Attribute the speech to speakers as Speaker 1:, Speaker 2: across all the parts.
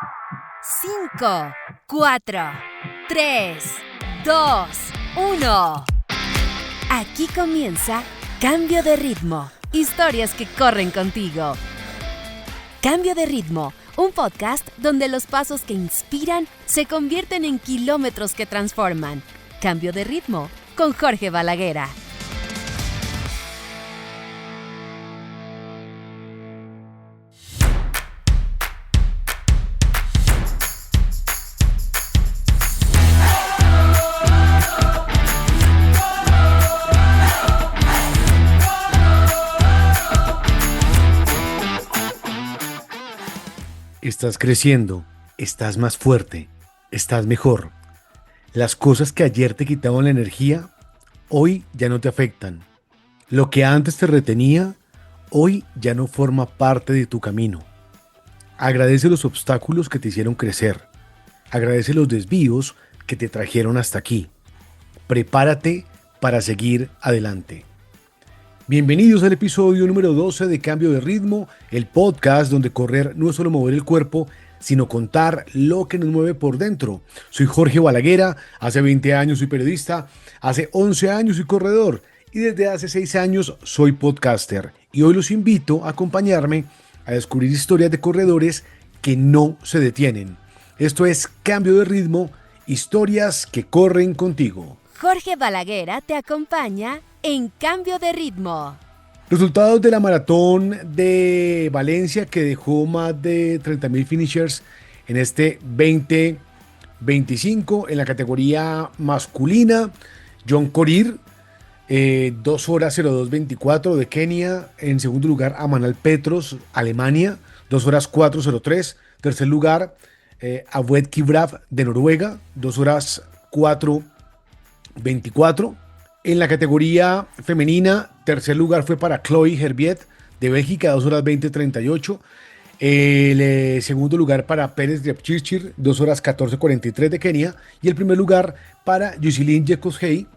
Speaker 1: 5, 4, 3, 2, 1. Aquí comienza Cambio de Ritmo. Historias que corren contigo. Cambio de Ritmo, un podcast donde los pasos que inspiran se convierten en kilómetros que transforman. Cambio de Ritmo con Jorge Balaguera.
Speaker 2: Estás creciendo, estás más fuerte, estás mejor. Las cosas que ayer te quitaban la energía, hoy ya no te afectan. Lo que antes te retenía, hoy ya no forma parte de tu camino. Agradece los obstáculos que te hicieron crecer. Agradece los desvíos que te trajeron hasta aquí. Prepárate para seguir adelante. Bienvenidos al episodio número 12 de Cambio de Ritmo, el podcast donde correr no es solo mover el cuerpo, sino contar lo que nos mueve por dentro. Soy Jorge Balaguera, hace 20 años soy periodista, hace 11 años soy corredor y desde hace 6 años soy podcaster. Y hoy los invito a acompañarme a descubrir historias de corredores que no se detienen. Esto es Cambio de Ritmo, historias que corren contigo.
Speaker 1: Jorge Balaguera te acompaña en Cambio de Ritmo.
Speaker 2: Resultados de la maratón de Valencia que dejó más de 30,000 finishers en este 2025 en la categoría masculina. John Korir, 2 horas 02:24 de Kenia. En segundo lugar, Amanal Petros, Alemania, 2 horas 4:03. Tercer lugar, Aved Kibrav de Noruega, 2 horas 4:24. En la categoría femenina, tercer lugar fue para Chloe Herbiet de Bélgica, 2 horas 20:38. El segundo lugar para Pérez Repchichir, 2 horas 14:43 de Kenia. Y el primer lugar para Yusilin Jekosgei,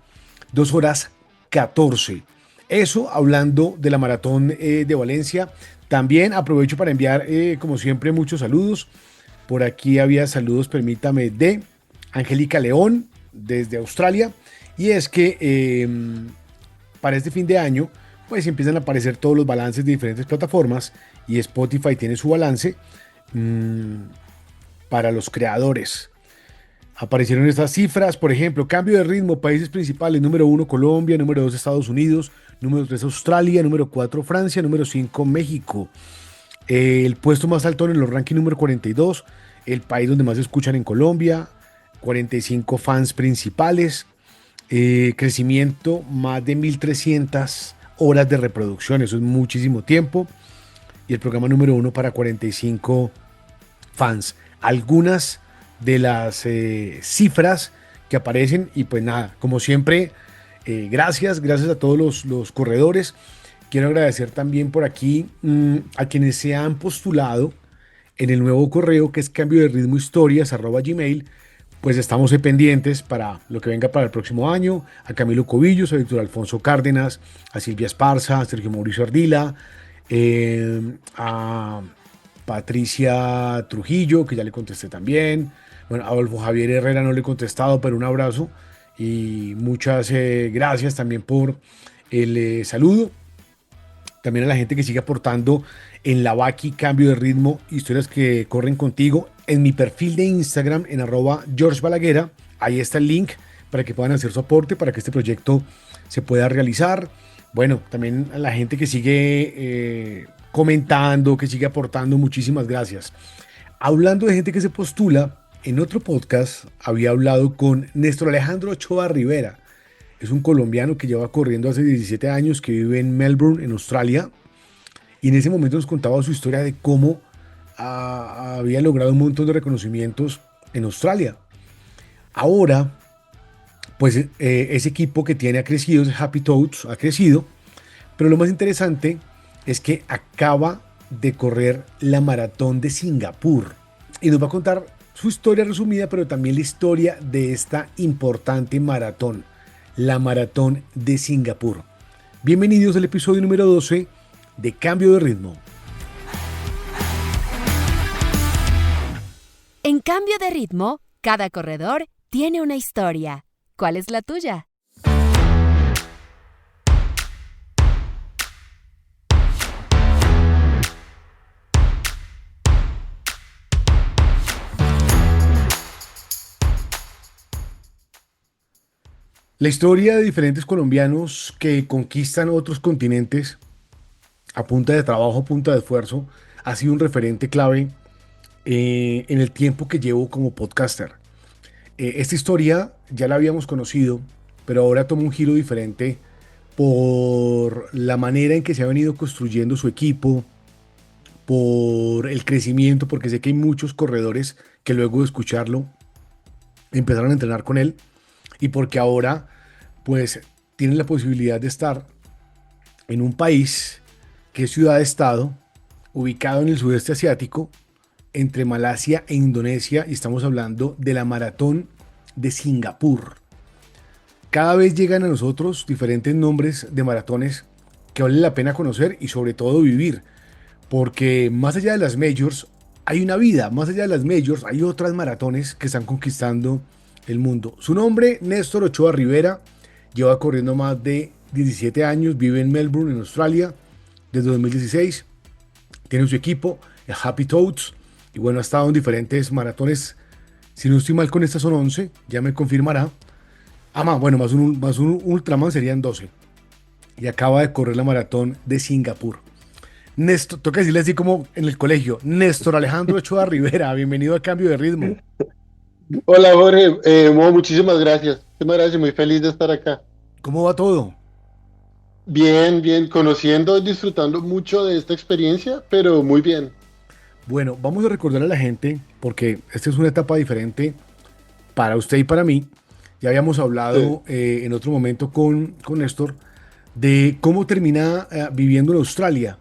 Speaker 2: 2 horas 14. Eso hablando de la maratón de Valencia. También aprovecho para enviar, como siempre, muchos saludos. Por aquí había saludos, permítame, de Angélica León desde Australia. Y es que para este fin de año, pues empiezan a aparecer todos los balances de diferentes plataformas y Spotify tiene su balance para los creadores. Aparecieron estas cifras, por ejemplo, Cambio de Ritmo, países principales, número 1 Colombia, número 2 Estados Unidos, número 3 Australia, número 4 Francia, número 5 México. El puesto más alto en los rankings número 42, el país donde más se escuchan en Colombia, 45 fans principales. Crecimiento más de 1,300 horas de reproducción, eso es muchísimo tiempo, y el programa número 1 para 45 fans. Algunas de las cifras que aparecen y pues nada, como siempre, gracias a todos los corredores. Quiero agradecer también por aquí a quienes se han postulado en el nuevo correo que es cambioderitmohistorias@gmail. Pues estamos pendientes para lo que venga para el próximo año. A Camilo Cobillos, a Víctor Alfonso Cárdenas, a Silvia Esparza, a Sergio Mauricio Ardila, a Patricia Trujillo, que ya le contesté también. Bueno, a Adolfo Javier Herrera no le he contestado, pero un abrazo y muchas gracias también por el saludo. También a la gente que sigue aportando en la Baki Cambio de Ritmo, historias que corren contigo. En mi perfil de Instagram, en @GeorgeBalaguera, ahí está el link para que puedan hacer su aporte, para que este proyecto se pueda realizar. Bueno, también a la gente que sigue comentando, que sigue aportando, muchísimas gracias. Hablando de gente que se postula, en otro podcast había hablado con Néstor Alejandro Ochoa Rivera. Es un colombiano que lleva corriendo hace 17 años, que vive en Melbourne, en Australia. Y en ese momento nos contaba su historia de cómo había logrado un montón de reconocimientos en Australia. Ahora, pues ese equipo que tiene ha crecido, ese Happy Toads ha crecido. Pero lo más interesante es que acaba de correr la maratón de Singapur. Y nos va a contar su historia resumida, pero también la historia de esta importante maratón, la maratón de Singapur. Bienvenidos al episodio número 12 de Cambio de Ritmo.
Speaker 1: En Cambio de Ritmo, cada corredor tiene una historia. ¿Cuál es la tuya?
Speaker 2: La historia de diferentes colombianos que conquistan otros continentes a punta de trabajo, a punta de esfuerzo, ha sido un referente clave en el tiempo que llevo como podcaster. Esta historia ya la habíamos conocido, pero ahora toma un giro diferente por la manera en que se ha venido construyendo su equipo, por el crecimiento, porque sé que hay muchos corredores que luego de escucharlo empezaron a entrenar con él y porque ahora pues tienen la posibilidad de estar en un país que es ciudad-estado, ubicado en el sudeste asiático, entre Malasia e Indonesia, y estamos hablando de la maratón de Singapur. Cada vez llegan a nosotros diferentes nombres de maratones que vale la pena conocer y sobre todo vivir, porque más allá de las majors hay una vida, más allá de las majors hay otras maratones que están conquistando el mundo. Su nombre, Néstor Ochoa Rivera, lleva corriendo más de 17 años, vive en Melbourne, en Australia, desde 2016, tiene su equipo, el Happy Toads, y bueno, ha estado en diferentes maratones, si no estoy mal con estas son 11, ya me confirmará. Bueno, más un Ultraman serían 12, y acaba de correr la maratón de Singapur. Néstor, toca decirle así como en el colegio, Néstor Alejandro Ochoa Rivera, bienvenido a Cambio de Ritmo.
Speaker 3: Hola Jorge, muchísimas gracias. Muchísimas gracias, muy feliz de estar acá.
Speaker 2: ¿Cómo va todo?
Speaker 3: Bien, bien, conociendo, disfrutando mucho de esta experiencia, pero muy bien.
Speaker 2: Bueno, vamos a recordar a la gente, porque esta es una etapa diferente para usted y para mí. Ya habíamos hablado en otro momento con Néstor de cómo termina viviendo en Australia.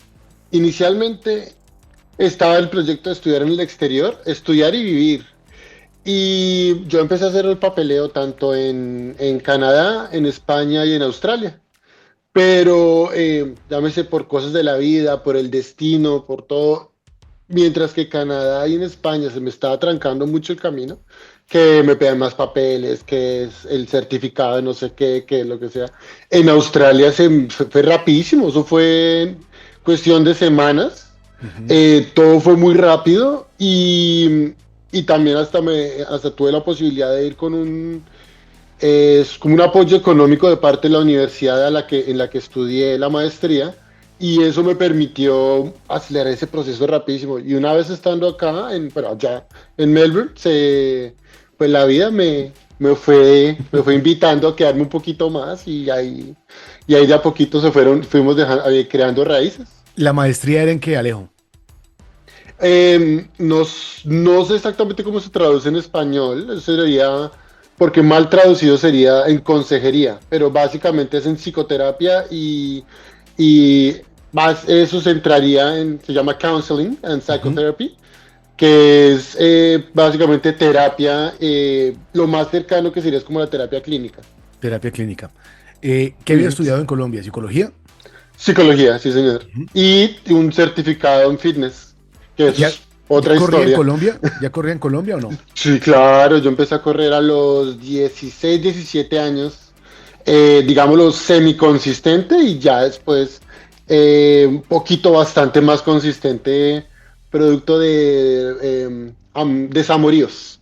Speaker 3: Inicialmente estaba el proyecto de estudiar en el exterior, estudiar y vivir. Y yo empecé a hacer el papeleo tanto en Canadá, en España y en Australia. Pero llámese por cosas de la vida, por el destino, por todo. Mientras que Canadá y en España se me estaba trancando mucho el camino, que me pedían más papeles, que es el certificado de no sé qué, que lo que sea. En Australia fue rapidísimo, eso fue en cuestión de semanas. Todo fue muy rápido y también hasta tuve la posibilidad de ir con es como un apoyo económico de parte de la universidad en la que estudié la maestría, y eso me permitió acelerar ese proceso rapidísimo. Y una vez estando acá, allá en Melbourne, pues la vida me fue invitando a quedarme un poquito más, y ahí de a poquito fuimos creando raíces.
Speaker 2: ¿La maestría era en qué, Alejo?
Speaker 3: No sé exactamente cómo se traduce en español, eso sería, porque mal traducido sería en consejería, pero básicamente es en psicoterapia y más eso se llama Counseling and Psychotherapy, que es básicamente terapia, lo más cercano que sería es como la terapia clínica.
Speaker 2: Terapia clínica. ¿Qué había estudiado en Colombia? ¿Psicología?
Speaker 3: Psicología, sí señor. Y un certificado en fitness, que es otra historia.
Speaker 2: ¿Ya corría en Colombia o no?
Speaker 3: Sí, claro, yo empecé a correr a los 16, 17 años, digámoslo, semiconsistente, y ya después un poquito bastante más consistente, producto de desamoríos.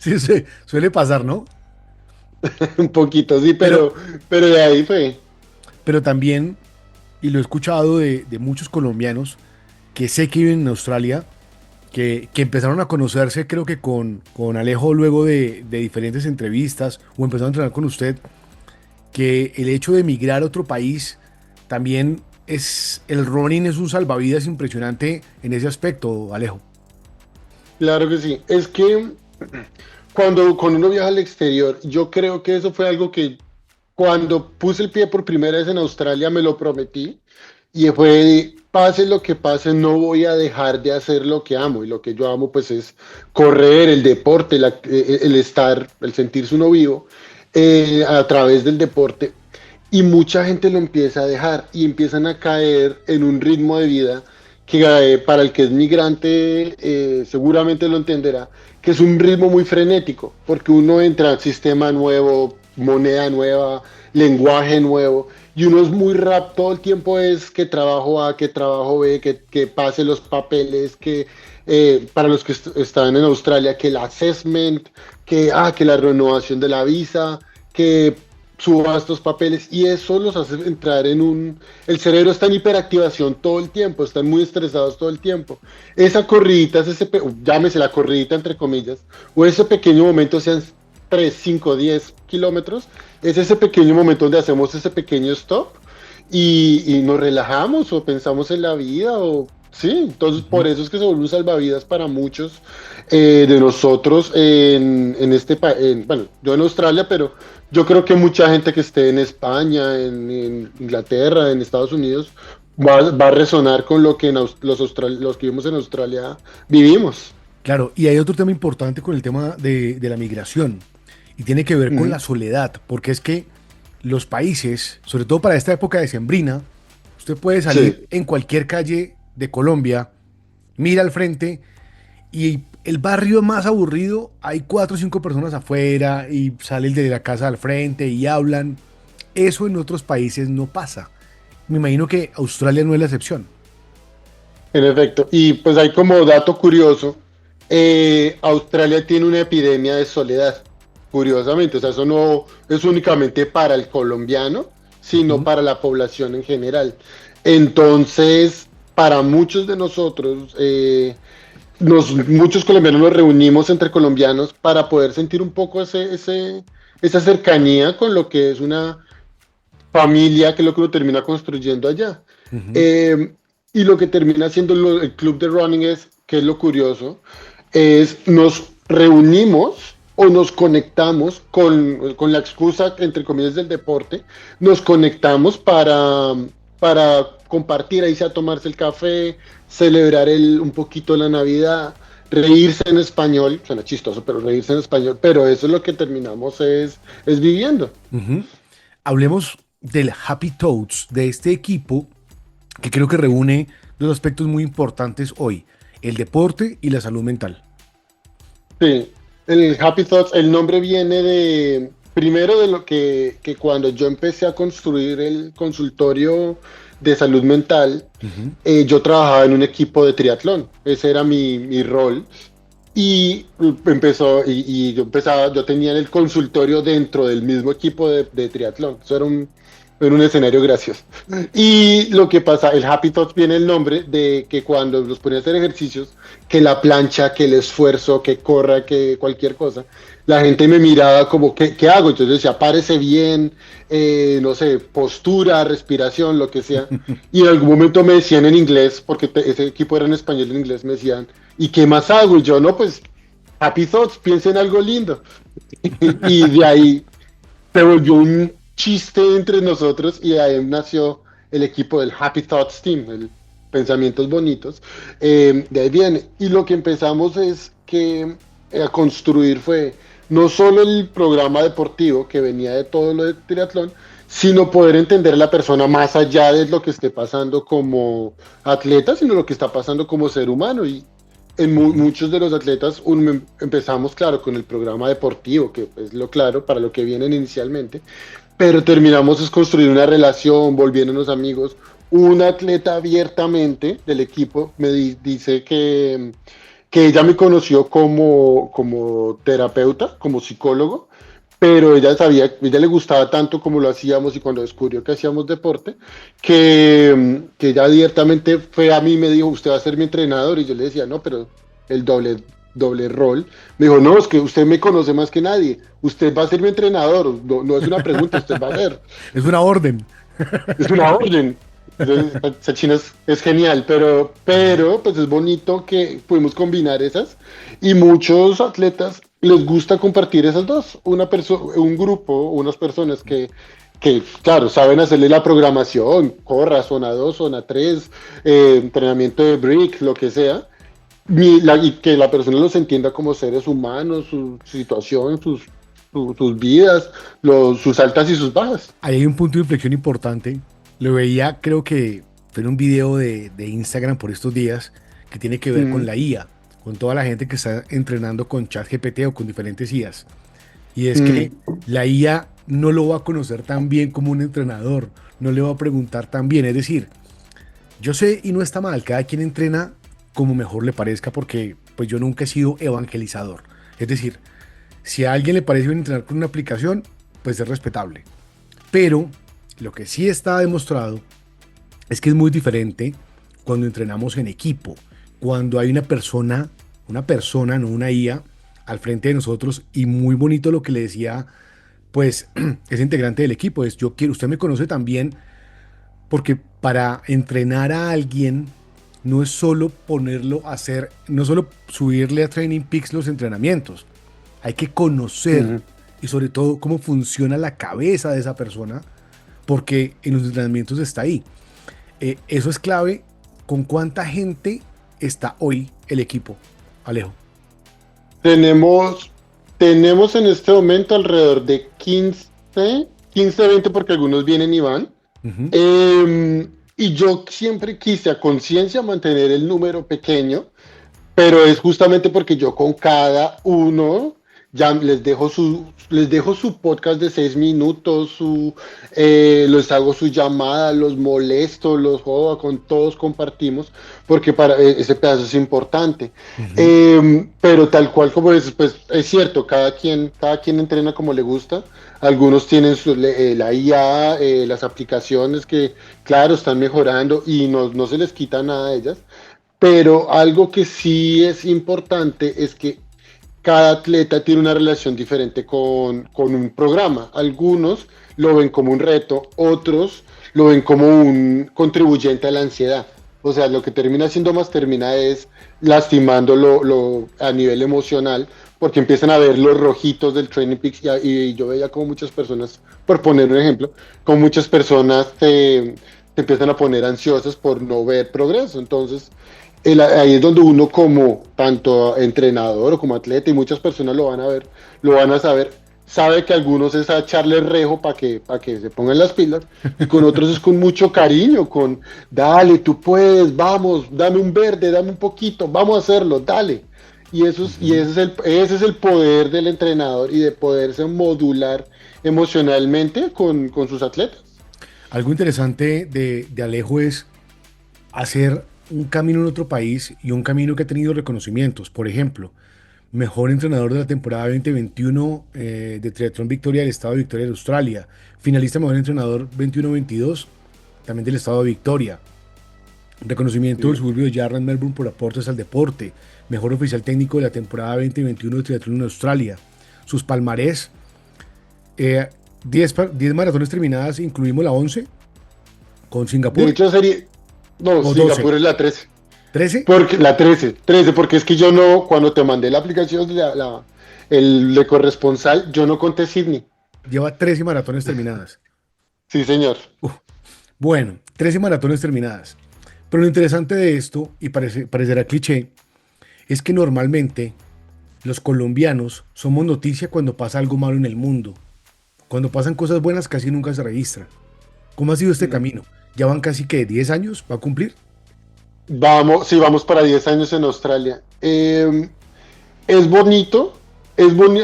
Speaker 2: Sí, suele pasar, ¿no?
Speaker 3: Un poquito, sí, pero de ahí fue.
Speaker 2: Pero también, y lo he escuchado de muchos colombianos que sé que viven en Australia, que empezaron a conocerse, creo que con Alejo luego de diferentes entrevistas, o empezaron a entrenar con usted, que el hecho de emigrar a otro país también el running es un salvavidas impresionante en ese aspecto, Alejo.
Speaker 3: Claro que sí, es que cuando uno viaja al exterior, yo creo que eso fue algo que cuando puse el pie por primera vez en Australia me lo prometí, y fue, pase lo que pase, no voy a dejar de hacer lo que amo, y lo que yo amo pues es correr, el deporte, el sentirse uno vivo a través del deporte. Y mucha gente lo empieza a dejar y empiezan a caer en un ritmo de vida que para el que es migrante seguramente lo entenderá, que es un ritmo muy frenético, porque uno entra al sistema nuevo, moneda nueva, lenguaje nuevo, y uno es muy rap, todo el tiempo es que trabajo A, que trabajo B, que pase los papeles, que para los que están en Australia, que el assessment, que la renovación de la visa, que suba estos papeles, y eso los hace entrar en un... El cerebro está en hiperactivación todo el tiempo, están muy estresados todo el tiempo. Esa corridita, llámese la corridita entre comillas, o ese pequeño momento, sean 3 5 10 kilómetros, es ese pequeño momento donde hacemos ese pequeño stop y nos relajamos o pensamos en la vida o... Sí, entonces por eso es que se vuelve un salvavidas para muchos de nosotros en este país. Bueno, yo en Australia, pero yo creo que mucha gente que esté en España, en Inglaterra, en Estados Unidos, va a resonar con lo que los que vivimos en Australia vivimos.
Speaker 2: Claro, y hay otro tema importante con el tema de la migración, y tiene que ver con la soledad, porque es que los países, sobre todo para esta época decembrina, usted puede salir
Speaker 3: Sí.
Speaker 2: en cualquier calle de Colombia, mira al frente y el barrio más aburrido, hay 4 o 5 personas afuera y sale el de la casa al frente y hablan. Eso en otros países no pasa. Me imagino que Australia no es la excepción.
Speaker 3: En efecto, y pues hay como dato curioso, Australia tiene una epidemia de soledad, curiosamente, o sea, eso no es únicamente para el colombiano, sino
Speaker 2: Ujú.
Speaker 3: para la población en general. Entonces, para muchos de nosotros, muchos colombianos nos reunimos entre colombianos para poder sentir un poco esa cercanía con lo que es una familia, que es lo que uno termina construyendo allá.
Speaker 2: Ujú.
Speaker 3: Eh, y lo que termina siendo el club de running es, que es lo curioso, es nos reunimos o nos conectamos con la excusa, entre comillas, del deporte, nos conectamos para compartir, ahí sea tomarse el café, celebrar un poquito la Navidad, reírse en español, suena chistoso, pero reírse en español, pero eso es lo que terminamos es viviendo.
Speaker 2: Ujú. Hablemos del Happy Toads, de este equipo que creo que reúne dos aspectos muy importantes hoy, el deporte y la salud mental.
Speaker 3: Sí, el Happy Thoughts, el nombre viene primero de lo que cuando yo empecé a construir el consultorio de salud mental,
Speaker 2: Ujú.
Speaker 3: yo trabajaba en un equipo de triatlón, ese era mi rol, y yo tenía el consultorio dentro del mismo equipo de triatlón, eso era un escenario gracioso. Y lo que pasa, el Happy Thoughts viene el nombre de que cuando los ponía a hacer ejercicios, que la plancha, que el esfuerzo, que corra, que cualquier cosa, la gente me miraba como, ¿qué hago? Entonces decía, párese bien, no sé, postura, respiración, lo que sea. Y en algún momento me decían en inglés, porque ese equipo era en español, en inglés me decían, ¿y qué más hago? Y yo, no, pues, Happy Thoughts, piensa en algo lindo. Y de ahí se volvió un chiste entre nosotros y ahí nació el equipo del Happy Thoughts Team, el Pensamientos Bonitos. De ahí viene. Y lo que empezamos es que a construir fue no solo el programa deportivo que venía de todo lo de triatlón, sino poder entender a la persona más allá de lo que esté pasando como atleta, sino lo que está pasando como ser humano. Y en
Speaker 2: Ujú.
Speaker 3: muchos de los atletas empezamos, claro, con el programa deportivo, que es lo claro para lo que vienen inicialmente, pero terminamos es construir una relación, volviéndonos amigos. Un atleta abiertamente del equipo dice que ella me conoció como terapeuta, como psicólogo, pero ella le gustaba tanto como lo hacíamos y cuando descubrió que hacíamos deporte, que ella abiertamente fue a mí y me dijo, usted va a ser mi entrenador, y yo le decía, no, pero el doble rol. Me dijo, no, es que usted me conoce más que nadie, usted va a ser mi entrenador, no, no es una pregunta, usted va a ser.
Speaker 2: Es una orden.
Speaker 3: Es una orden. Entonces, esa China es genial, pero pues es bonito que pudimos combinar esas y muchos atletas les gusta compartir esas dos. Un grupo, unas personas claro, saben hacerle la programación, corra, zona 2 zona 3 entrenamiento de brick, lo que sea, y que la persona los entienda como seres humanos, su situación, sus vidas, sus altas y sus bajas.
Speaker 2: Ahí hay un punto de inflexión importante. Lo veía, creo que ver un video de Instagram por estos días que tiene que ver con la IA, con toda la gente que está entrenando con ChatGPT o con diferentes IAs. Y es que la IA no lo va a conocer tan bien como un entrenador, no le va a preguntar tan bien. Es decir, yo sé y no está mal, cada quien entrena como mejor le parezca porque pues yo nunca he sido evangelizador. Es decir, si a alguien le parece bien entrenar con una aplicación, pues es respetable. Pero lo que sí está demostrado es que es muy diferente cuando entrenamos en equipo, cuando hay una persona, no una IA, al frente de nosotros. Y muy bonito lo que le decía, pues, ese integrante del equipo, es yo quiero, usted me conoce también, porque para entrenar a alguien no es solo ponerlo a hacer, no solo subirle a Training Peaks los entrenamientos, hay que conocer y sobre todo cómo funciona la cabeza de esa persona, porque en los entrenamientos está ahí. Eso es clave. ¿Con cuánta gente está hoy el equipo, Alejo?
Speaker 3: Tenemos en este momento alrededor de 15, 20, porque algunos vienen y van. Y yo siempre quise a conciencia mantener el número pequeño, pero es justamente porque yo con cada uno ya les dejo su podcast de 6 minutos, les hago su llamada, los molesto, los jodo, con todos compartimos, porque para ese pedazo es importante. Pero tal cual como es, pues es cierto, cada quien entrena como le gusta. Algunos tienen la IA, las aplicaciones que, claro, están mejorando y no se les quita nada de ellas. Pero algo que sí es importante es que cada atleta tiene una relación diferente con un programa. Algunos lo ven como un reto, otros lo ven como un contribuyente a la ansiedad. O sea, lo que termina siendo más termina es lastimándolo a nivel emocional, porque empiezan a ver los rojitos del Training Peaks y yo veía como muchas personas, por poner un ejemplo, como muchas personas se empiezan a poner ansiosas por no ver progreso. Entonces, ahí es donde uno como tanto entrenador o como atleta, y muchas personas lo van a ver, lo van a saber, sabe que algunos es a echarle rejo para que se pongan las pilas, y con otros es con mucho cariño, con dale, tú puedes, vamos, dame un verde, dame un poquito, vamos a hacerlo, dale. Y ese es el poder del entrenador y de poderse modular emocionalmente con sus atletas.
Speaker 2: Algo interesante de Alejo es hacer un camino en otro país y un camino que ha tenido reconocimientos. Por ejemplo, mejor entrenador de la temporada 2021 de Triatlón Victoria del estado de Victoria de Australia, finalista mejor entrenador 21-22 también del estado de Victoria, reconocimiento del suburbio de Yarra en Melbourne por aportes al deporte, mejor oficial técnico de la temporada 2021 de Triatlón en Australia. Sus palmarés, 10 maratones terminadas, incluimos la 11 con Singapur.
Speaker 3: De hecho sería... No, Singapur es la 13.
Speaker 2: ¿13?
Speaker 3: Porque la 13, porque es que yo no, cuando te mandé la aplicación, el corresponsal, yo no conté Sydney.
Speaker 2: Lleva 13 maratones terminadas.
Speaker 3: Sí, señor.
Speaker 2: Bueno, 13 maratones terminadas. Pero lo interesante de esto, y parecerá cliché, es que normalmente los colombianos somos noticia cuando pasa algo malo en el mundo. Cuando pasan cosas buenas casi nunca se registran. ¿Cómo ha sido este camino? ¿Ya van casi que 10 años? ¿Va a cumplir?
Speaker 3: Vamos para 10 años en Australia. Es bonito,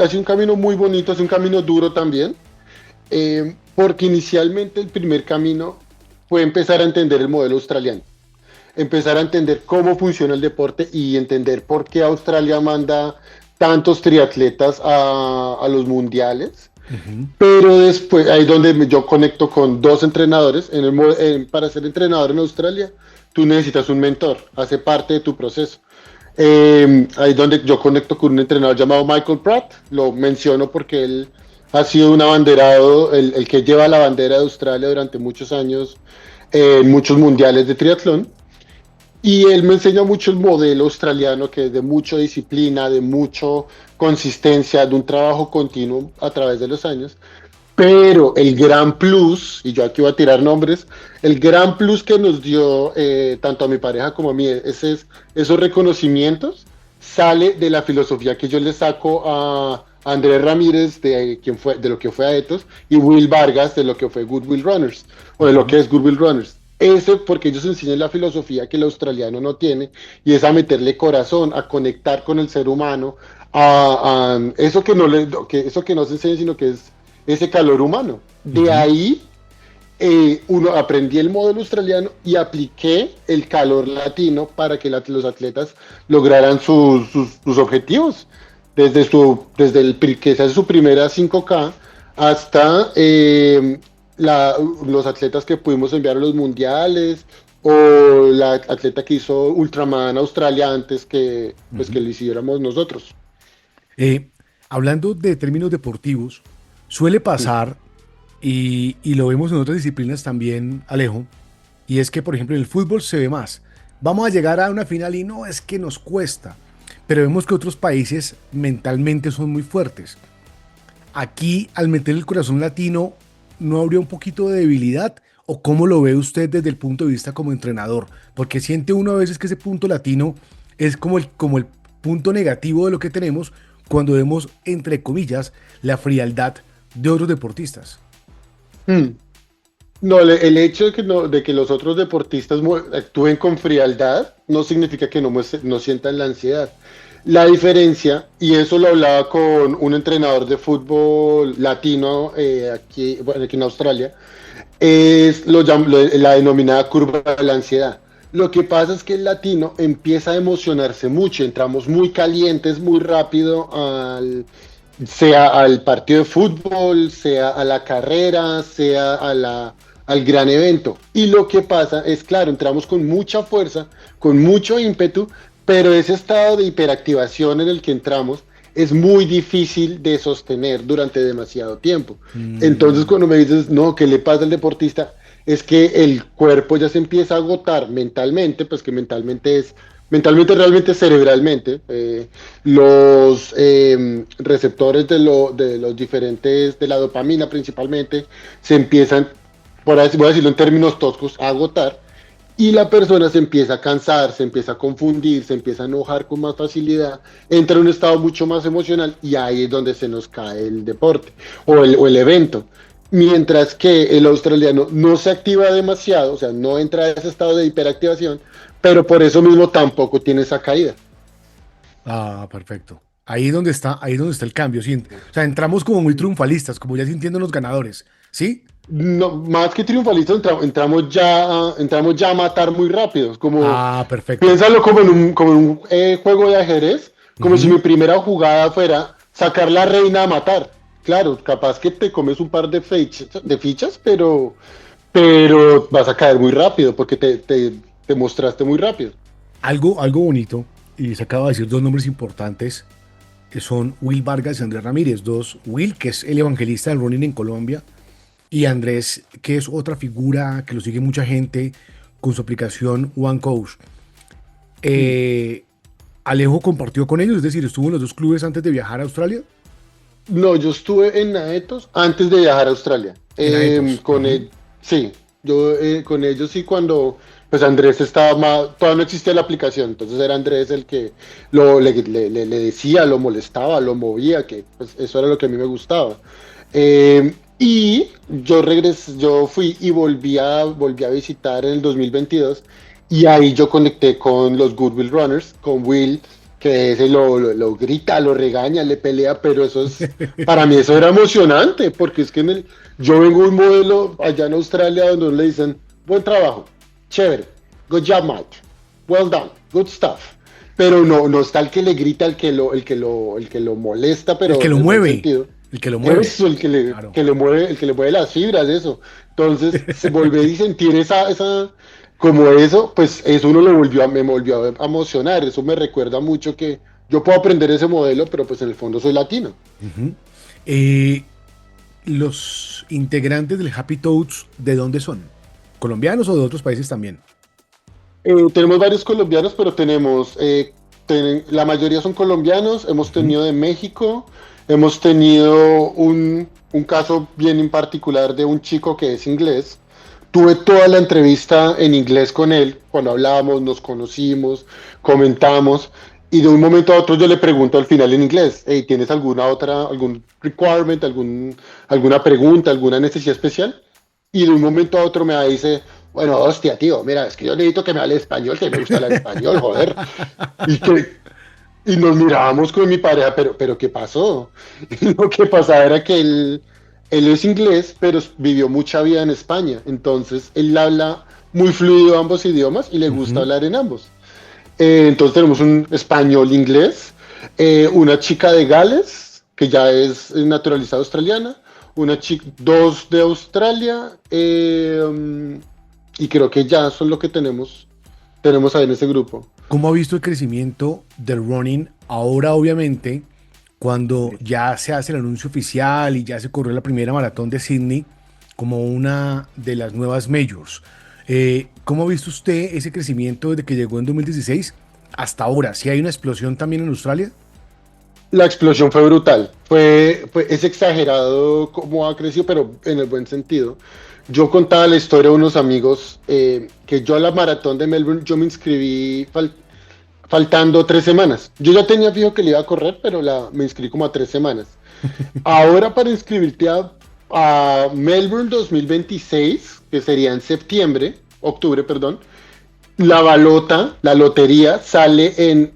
Speaker 3: hace un camino muy bonito, es un camino duro también, porque inicialmente el primer camino fue empezar a entender el modelo australiano, empezar a entender cómo funciona el deporte y entender por qué Australia manda tantos triatletas a los mundiales. Pero después, ahí es donde yo conecto con dos entrenadores. Para ser entrenador en Australia, tú necesitas un mentor, hace parte de tu proceso. Ahí es donde yo conecto con un entrenador llamado Michael Pratt, lo menciono porque él ha sido un abanderado, el que lleva la bandera de Australia durante muchos años, en muchos mundiales de triatlón. Y él me enseña mucho el modelo australiano, que es de mucha disciplina, de mucha consistencia, de un trabajo continuo a través de los años. Pero el gran plus, y yo aquí voy a tirar nombres, el gran plus que nos dio tanto a mi pareja como a mí, esos reconocimientos, sale de la filosofía que yo le saco a Andrés Ramírez, de lo que fue Aetos, y Will Vargas, de lo que fue Goodwill Runners, o de lo que es Goodwill Runners. Eso porque ellos enseñan la filosofía que el australiano no tiene, y es a meterle corazón, a conectar con el ser humano, a eso que eso que no se enseña, sino que es ese calor humano. De
Speaker 2: Ujú.
Speaker 3: ahí aprendí el modelo australiano y apliqué el calor latino para que los atletas lograran sus objetivos. Que sea su primera 5K hasta los atletas que pudimos enviar a los mundiales, o la atleta que hizo Ultraman Australia antes que, pues,
Speaker 2: Ujú.
Speaker 3: que lo hiciéramos nosotros.
Speaker 2: Eh, Hablando de términos deportivos, suele pasar, y lo vemos en otras disciplinas también, Alejo, y es que, por ejemplo, en el fútbol se ve más. Vamos a llegar a una final y no es que nos cuesta, pero vemos que otros países mentalmente son muy fuertes. Aquí, al meter el corazón latino, ¿no habría un poquito de debilidad? ¿O cómo lo ve usted desde el punto de vista como entrenador? Porque siente uno a veces que ese punto latino es como el punto negativo de lo que tenemos cuando vemos, entre comillas, la frialdad de otros deportistas.
Speaker 3: Hmm. No, el hecho de que, no, de que los otros deportistas actúen con frialdad no significa que no sientan la ansiedad. La diferencia, y eso lo hablaba con un entrenador de fútbol latino aquí, bueno, aquí en Australia, es la denominada curva de la ansiedad. Lo que pasa es que el latino empieza a emocionarse mucho, entramos muy calientes, muy rápido sea al partido de fútbol, sea a la carrera, sea al gran evento. Y lo que pasa es, claro, entramos con mucha fuerza, con mucho ímpetu, pero ese estado de hiperactivación en el que entramos es muy difícil de sostener durante demasiado tiempo. Entonces,
Speaker 2: Mm.
Speaker 3: cuando me dices, no, ¿qué le pasa al deportista? Es que el cuerpo ya se empieza a agotar mentalmente, pues que mentalmente realmente cerebralmente, los receptores de los diferentes, de la dopamina principalmente, se empiezan, voy a decirlo en términos toscos, a agotar, y la persona se empieza a cansar, se empieza a confundir, se empieza a enojar con más facilidad, entra en un estado mucho más emocional, y ahí es donde se nos cae el deporte o el evento. Mientras que el australiano no se activa demasiado, o sea, no entra a ese estado de hiperactivación, pero por eso mismo tampoco tiene esa caída.
Speaker 2: Ah, perfecto. Ahí es donde está el cambio. Sí. O sea, entramos como muy triunfalistas, como ya sintiéndonos ganadores. ¿Sí?
Speaker 3: No, más que triunfalistas, entramos ya a matar muy rápido. Como,
Speaker 2: Ah, perfecto.
Speaker 3: piénsalo como en un juego de ajedrez, como si mi
Speaker 2: Ujú.
Speaker 3: primera jugada fuera sacar la reina a matar. Claro, capaz que te comes un par de fichas, pero vas a caer muy rápido porque te mostraste muy rápido.
Speaker 2: Algo bonito, y se acaba de decir dos nombres importantes, que son Will Vargas y Andrés Ramírez. Dos, Will, que es el evangelista del running en Colombia, y Andrés, que es otra figura que lo sigue mucha gente con su aplicación One Coach.
Speaker 3: Hmm.
Speaker 2: Eh, Alejo compartió con ellos, es decir, estuvo en los dos clubes antes de viajar a Australia.
Speaker 3: No, yo estuve en Naetos antes de viajar a Australia.
Speaker 2: En Aetos. Ujú.
Speaker 3: Sí, yo con ellos sí cuando pues Andrés todavía no existía la aplicación, entonces era Andrés el que le decía, lo molestaba, lo movía, que pues eso era lo que a mí me gustaba. Y yo fui y volví a visitar en el 2022, y ahí yo conecté con los Goodwill Runners, con Will, que ese lo grita, lo regaña, le pelea, pero para mí eso era emocionante, porque es que yo vengo de un modelo allá en Australia donde le dicen, buen trabajo, chévere, good job, Mike, well done, good stuff. Pero no está el que le grita, el que lo molesta,
Speaker 2: El
Speaker 3: pero
Speaker 2: que
Speaker 3: en
Speaker 2: lo
Speaker 3: el buen
Speaker 2: mueve,
Speaker 3: sentido.
Speaker 2: el que lo mueve.
Speaker 3: Eso, el que le,
Speaker 2: Claro.
Speaker 3: que le mueve, las fibras, eso. Entonces, se volvió y sentir como eso, pues eso me volvió a emocionar. Eso me recuerda mucho que yo puedo aprender ese modelo, pero pues en el fondo soy latino.
Speaker 2: Ujú. Eh, los integrantes del Happy Toads, ¿de dónde son? ¿Colombianos o de otros países también?
Speaker 3: Tenemos varios colombianos, pero la mayoría son colombianos. Hemos
Speaker 2: Ujú.
Speaker 3: tenido de México, hemos tenido un caso bien en particular de un chico que es inglés. Tuve toda la entrevista en inglés con él, cuando hablábamos, nos conocimos, comentamos, y de un momento a otro yo le pregunto al final en inglés, hey, ¿tienes algún requirement, alguna pregunta, alguna necesidad especial? Y de un momento a otro me dice, Bueno, hostia, tío, mira, es que yo necesito que me hable español, que me gusta hablar español, joder. Y que y nos mirábamos con mi pareja, pero ¿qué pasó? Y lo que pasaba era que él es inglés, pero vivió mucha vida en España. Entonces, él habla muy fluido ambos idiomas y le gusta
Speaker 2: Ujú.
Speaker 3: hablar en ambos. Entonces, tenemos un español-inglés, una chica de Gales, que ya es naturalizada australiana, dos de Australia, y creo que ya son lo que tenemos ahí en ese grupo.
Speaker 2: ¿Cómo ha visto el crecimiento del running ahora, obviamente, cuando ya se hace el anuncio oficial y ya se corrió la primera maratón de Sydney como una de las nuevas majors? ¿Cómo ha visto usted ese crecimiento desde que llegó en 2016 hasta ahora? ¿Si hay una explosión también en Australia?
Speaker 3: La explosión fue brutal, es exagerado cómo ha crecido, pero en el buen sentido. Yo contaba la historia de unos amigos que yo a la maratón de Melbourne, yo me inscribí faltando 3 semanas. Yo ya tenía fijo que le iba a correr, pero me inscribí como a 3 semanas. Ahora para inscribirte a Melbourne 2026, que sería en octubre, perdón, la lotería sale en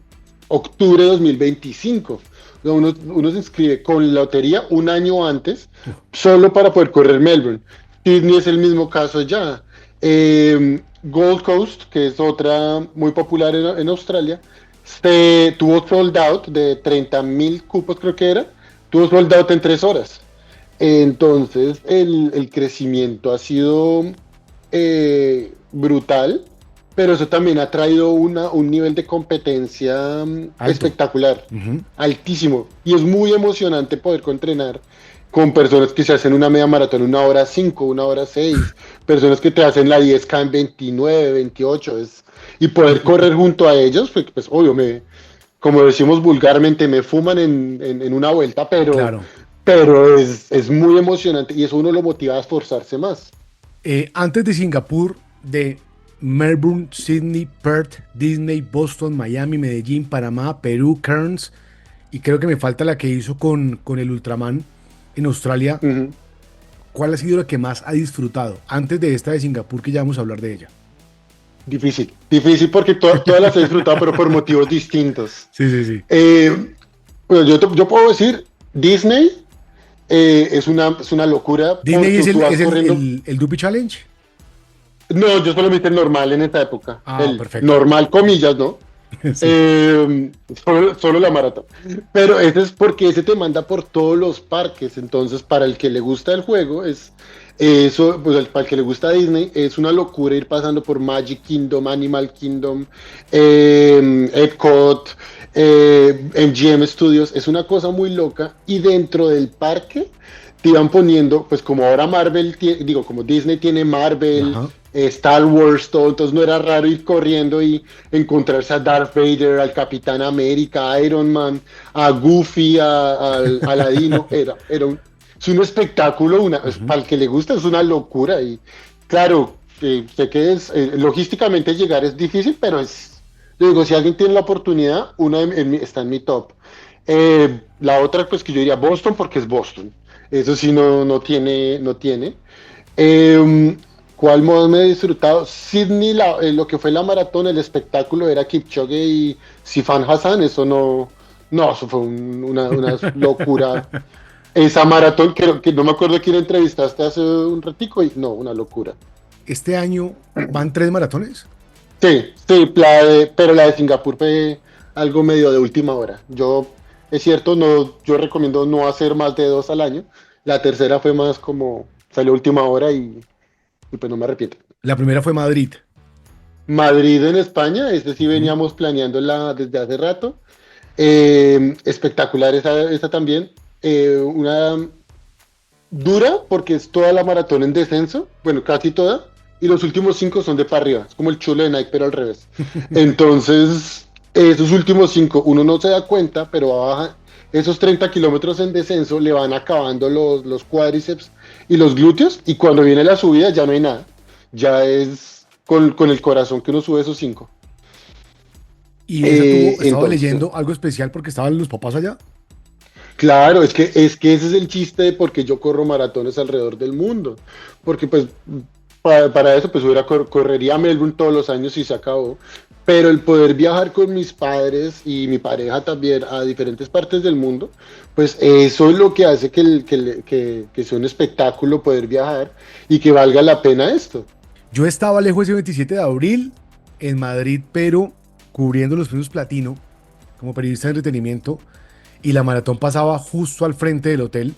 Speaker 3: octubre de 2025. Uno se inscribe con la lotería un año antes, solo para poder correr Melbourne. Sydney es el mismo caso ya. Gold Coast, que es otra muy popular en Australia, tuvo sold out de 30.000 cupos, creo que era. Tuvo sold out en 3 horas. Entonces, el crecimiento ha sido brutal, pero eso también ha traído un nivel de competencia
Speaker 2: Alto.
Speaker 3: espectacular,
Speaker 2: Ujú.
Speaker 3: altísimo. Y es muy emocionante poder entrenar con personas que se hacen una media maratón en 1 hora 5, 1 hora 6, personas que te hacen la 10K en 29, 28, y poder correr junto a ellos, pues obvio, como decimos vulgarmente, me fuman en una vuelta, pero,
Speaker 2: Claro.
Speaker 3: pero es muy emocionante y eso uno lo motiva a esforzarse más.
Speaker 2: Antes de Singapur, de Melbourne, Sydney, Perth, Disney, Boston, Miami, Medellín, Panamá, Perú, Cairns, y creo que me falta la que hizo con el Ultraman en Australia.
Speaker 3: Ujú.
Speaker 2: ¿Cuál ha sido la que más ha disfrutado? Antes de esta de Singapur, que ya vamos a hablar de ella.
Speaker 3: Difícil porque todas las he disfrutado, pero por motivos distintos.
Speaker 2: Sí, sí, sí.
Speaker 3: Bueno, yo puedo decir, Disney es una locura
Speaker 2: Disney
Speaker 3: porque
Speaker 2: es
Speaker 3: tú vas corriendo.
Speaker 2: el Dupi Challenge.
Speaker 3: No, yo solo me hice el normal en esta época.
Speaker 2: Ah,
Speaker 3: El
Speaker 2: perfecto.
Speaker 3: normal, comillas, ¿no?
Speaker 2: Sí.
Speaker 3: Solo la maratón. Pero ese es porque ese te manda por todos los parques. Entonces, para el que le gusta el juego, pues para el que le gusta Disney, es una locura ir pasando por Magic Kingdom, Animal Kingdom, Epcot, MGM Studios. Es una cosa muy loca. Y dentro del parque te iban poniendo, pues como ahora como Disney tiene Marvel,
Speaker 2: Ajá.
Speaker 3: Star Wars, todo, entonces no era raro ir corriendo y encontrarse a Darth Vader, al Capitán América, a Iron Man, a Goofy, al Aladino, es un espectáculo,
Speaker 2: Ujú.
Speaker 3: para el que le gusta es una locura y claro, sé que logísticamente llegar es difícil, pero yo digo, si alguien tiene la oportunidad, está en mi top. La otra, pues que yo diría Boston porque es Boston. Eso sí, no tiene. Eh, ¿Cuál modo me he disfrutado? Sydney, lo que fue la maratón, el espectáculo era Kipchoge y Sifan Hassan. No, eso fue una locura. Esa maratón, que no me acuerdo quién entrevistaste hace un ratico y no, una locura.
Speaker 2: Este año van 3 maratones.
Speaker 3: Sí, sí, pero la de Singapur fue algo medio de última hora. Es cierto, no, yo recomiendo no hacer más de 2 al año. La tercera fue más como salió última hora y pues no me arrepiento.
Speaker 2: La primera fue Madrid.
Speaker 3: Madrid en España, sí
Speaker 2: Ujú.
Speaker 3: veníamos planeándola desde hace rato. Espectacular esa también. Una dura porque es toda la maratón en descenso, bueno, casi toda, y los últimos 5 son de para arriba, es como el chulo de Nike, pero al revés. Entonces, esos últimos 5, uno no se da cuenta, pero baja, esos 30 kilómetros en descenso le van acabando los cuádriceps y los glúteos, y cuando viene la subida ya no hay nada, ya es con el corazón que uno sube esos 5.
Speaker 2: Y esa tuvo, estaba
Speaker 3: Entonces,
Speaker 2: leyendo algo especial porque estaban los papás allá.
Speaker 3: claro, es que ese es el chiste de por qué yo corro maratones alrededor del mundo. Porque pues para eso, pues correría a Melbourne todos los años y se acabó. Pero el poder viajar con mis padres y mi pareja también a diferentes partes del mundo, pues eso es lo que hace que sea un espectáculo poder viajar y que valga la pena esto.
Speaker 2: Yo estaba lejos ese 27 de abril en Madrid, pero cubriendo los premios Platino como periodista de entretenimiento, y la maratón pasaba justo al frente del hotel.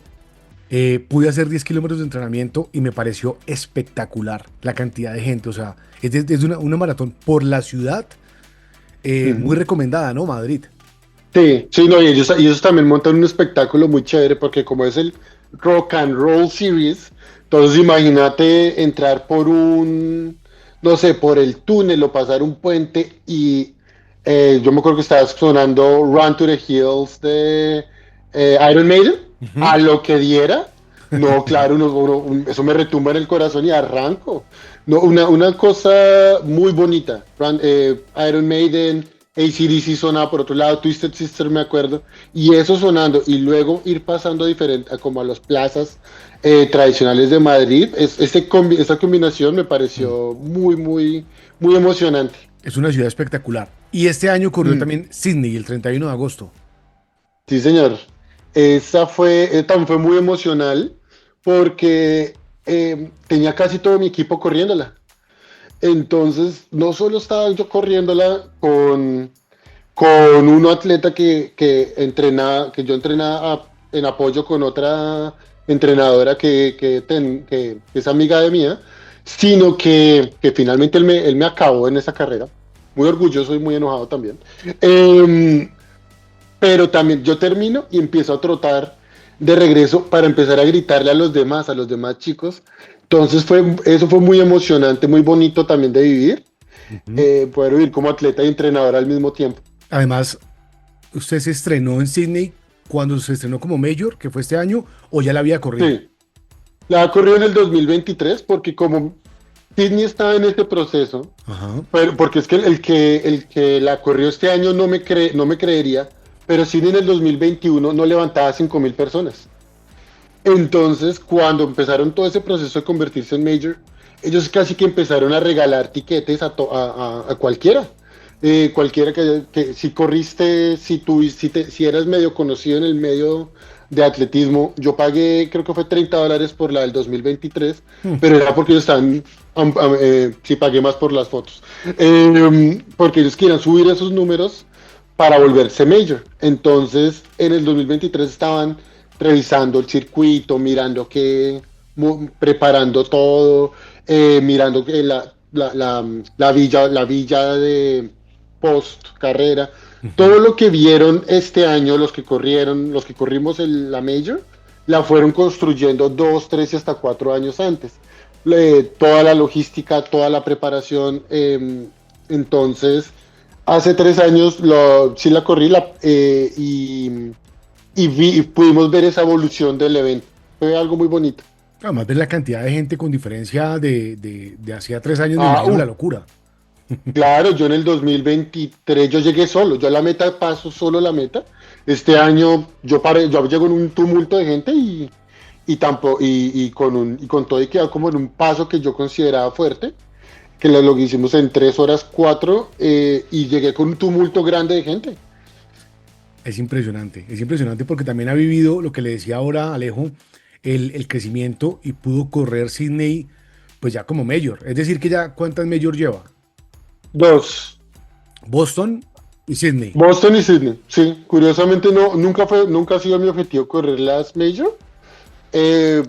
Speaker 2: Pude hacer 10 kilómetros de entrenamiento y me pareció espectacular la cantidad de gente. O sea, es una maratón por la ciudad, muy recomendada, ¿no? Madrid.
Speaker 3: Sí, sí, no, y ellos también montan un espectáculo muy chévere porque como es el Rock and Roll Series, entonces imagínate entrar por no sé, por el túnel o pasar un puente y yo me acuerdo que estaba sonando Run to the Hills de Iron Maiden, a
Speaker 2: Ujú.
Speaker 3: lo que diera. No, claro, eso me retumba en el corazón y arranco. No, una cosa muy bonita. Iron Maiden, AC/DC sonaba por otro lado, Twisted Sister me acuerdo, y eso sonando, y luego ir pasando como a las plazas tradicionales de Madrid, esa combinación me pareció muy emocionante.
Speaker 2: Es una ciudad espectacular. Y este año ocurrió
Speaker 3: Mm,
Speaker 2: también Sydney, el 31 de agosto.
Speaker 3: sí, señor. También fue muy emocional porque tenía casi todo mi equipo corriéndola. Entonces, no solo estaba yo corriéndola con un atleta que yo entrenaba en apoyo con otra entrenadora que es amiga de mía, sino que finalmente él me acabó en esa carrera. Muy orgulloso y muy enojado también. Eh, pero también yo termino y empiezo a trotar de regreso para empezar a gritarle a los demás chicos. Entonces eso fue muy emocionante, muy bonito también de vivir,
Speaker 2: Ujú.
Speaker 3: poder vivir como atleta y entrenador al mismo tiempo.
Speaker 2: Además, usted se estrenó en Sydney cuando se estrenó como Mayor, que fue este año, o ya la había corrido.
Speaker 3: Sí, la corrió en el 2023 porque como Sydney estaba en este proceso,
Speaker 2: Ajá.
Speaker 3: pero porque es que el que la corrió este año no me creería, pero Sydney en el 2021 no levantaba 5.000 personas. Entonces, cuando empezaron todo ese proceso de convertirse en major, ellos casi que empezaron a regalar tiquetes a cualquiera. Cualquiera que si corriste, si eras medio conocido en el medio de atletismo, yo pagué, creo que fue $30 por la del 2023,
Speaker 2: Mm.
Speaker 3: pero era porque ellos sí pagué más por las fotos, porque ellos querían subir esos números para volverse major. Entonces, en el 2023 estaban revisando el circuito, mirando preparando todo, mirando que la villa de post carrera,
Speaker 2: Ujú.
Speaker 3: todo lo que vieron este año, los que corrimos la Major, la fueron construyendo 2, 3 y hasta 4 años antes. Toda la logística, toda la preparación. Entonces, hace 3 años sí la corrí y pudimos ver esa evolución del evento. Fue algo muy bonito.
Speaker 2: Además, ver la cantidad de gente con diferencia de hacía 3 años, me
Speaker 3: Ah,
Speaker 2: imagino la locura.
Speaker 3: claro, yo en el 2023 yo llegué solo, yo a la meta paso solo la meta. Este año yo llego en un tumulto de gente y con todo y quedado como en un paso que yo consideraba fuerte, que lo que hicimos en 3 horas 4 y llegué con un tumulto grande de gente.
Speaker 2: Es impresionante porque también ha vivido lo que le decía ahora Alejo, el crecimiento y pudo correr Sydney pues ya como mayor. Es decir, que ya cuántas mayor lleva.
Speaker 3: Dos,
Speaker 2: Boston y Sydney.
Speaker 3: Boston y Sydney. Sí, curiosamente nunca ha sido mi objetivo correr las Major. Eh,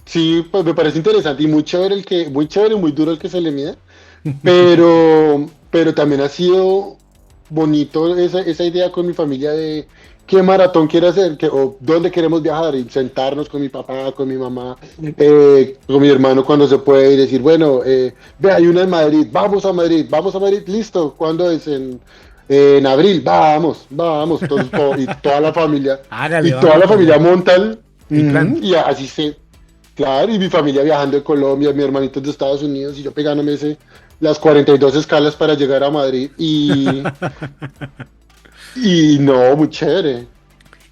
Speaker 3: sí, pues me parece interesante y muy chévere, muy duro el que se le mida, pero también ha sido bonito esa idea con mi familia de qué maratón quiere hacer, o dónde queremos viajar y sentarnos con mi papá, con mi mamá, con mi hermano cuando se puede y decir, bueno, ve, hay una en Madrid, vamos a Madrid, listo, ¿cuándo es? En abril, vamos, entonces,
Speaker 2: Hágale,
Speaker 3: y toda
Speaker 2: vamos
Speaker 3: la
Speaker 2: para
Speaker 3: familia
Speaker 2: allá.
Speaker 3: montan,
Speaker 2: El plan.
Speaker 3: y así claro, y mi familia viajando de Colombia, mi hermanito de Estados Unidos y yo pegándome las 42 escalas para llegar a Madrid y no, muy chévere.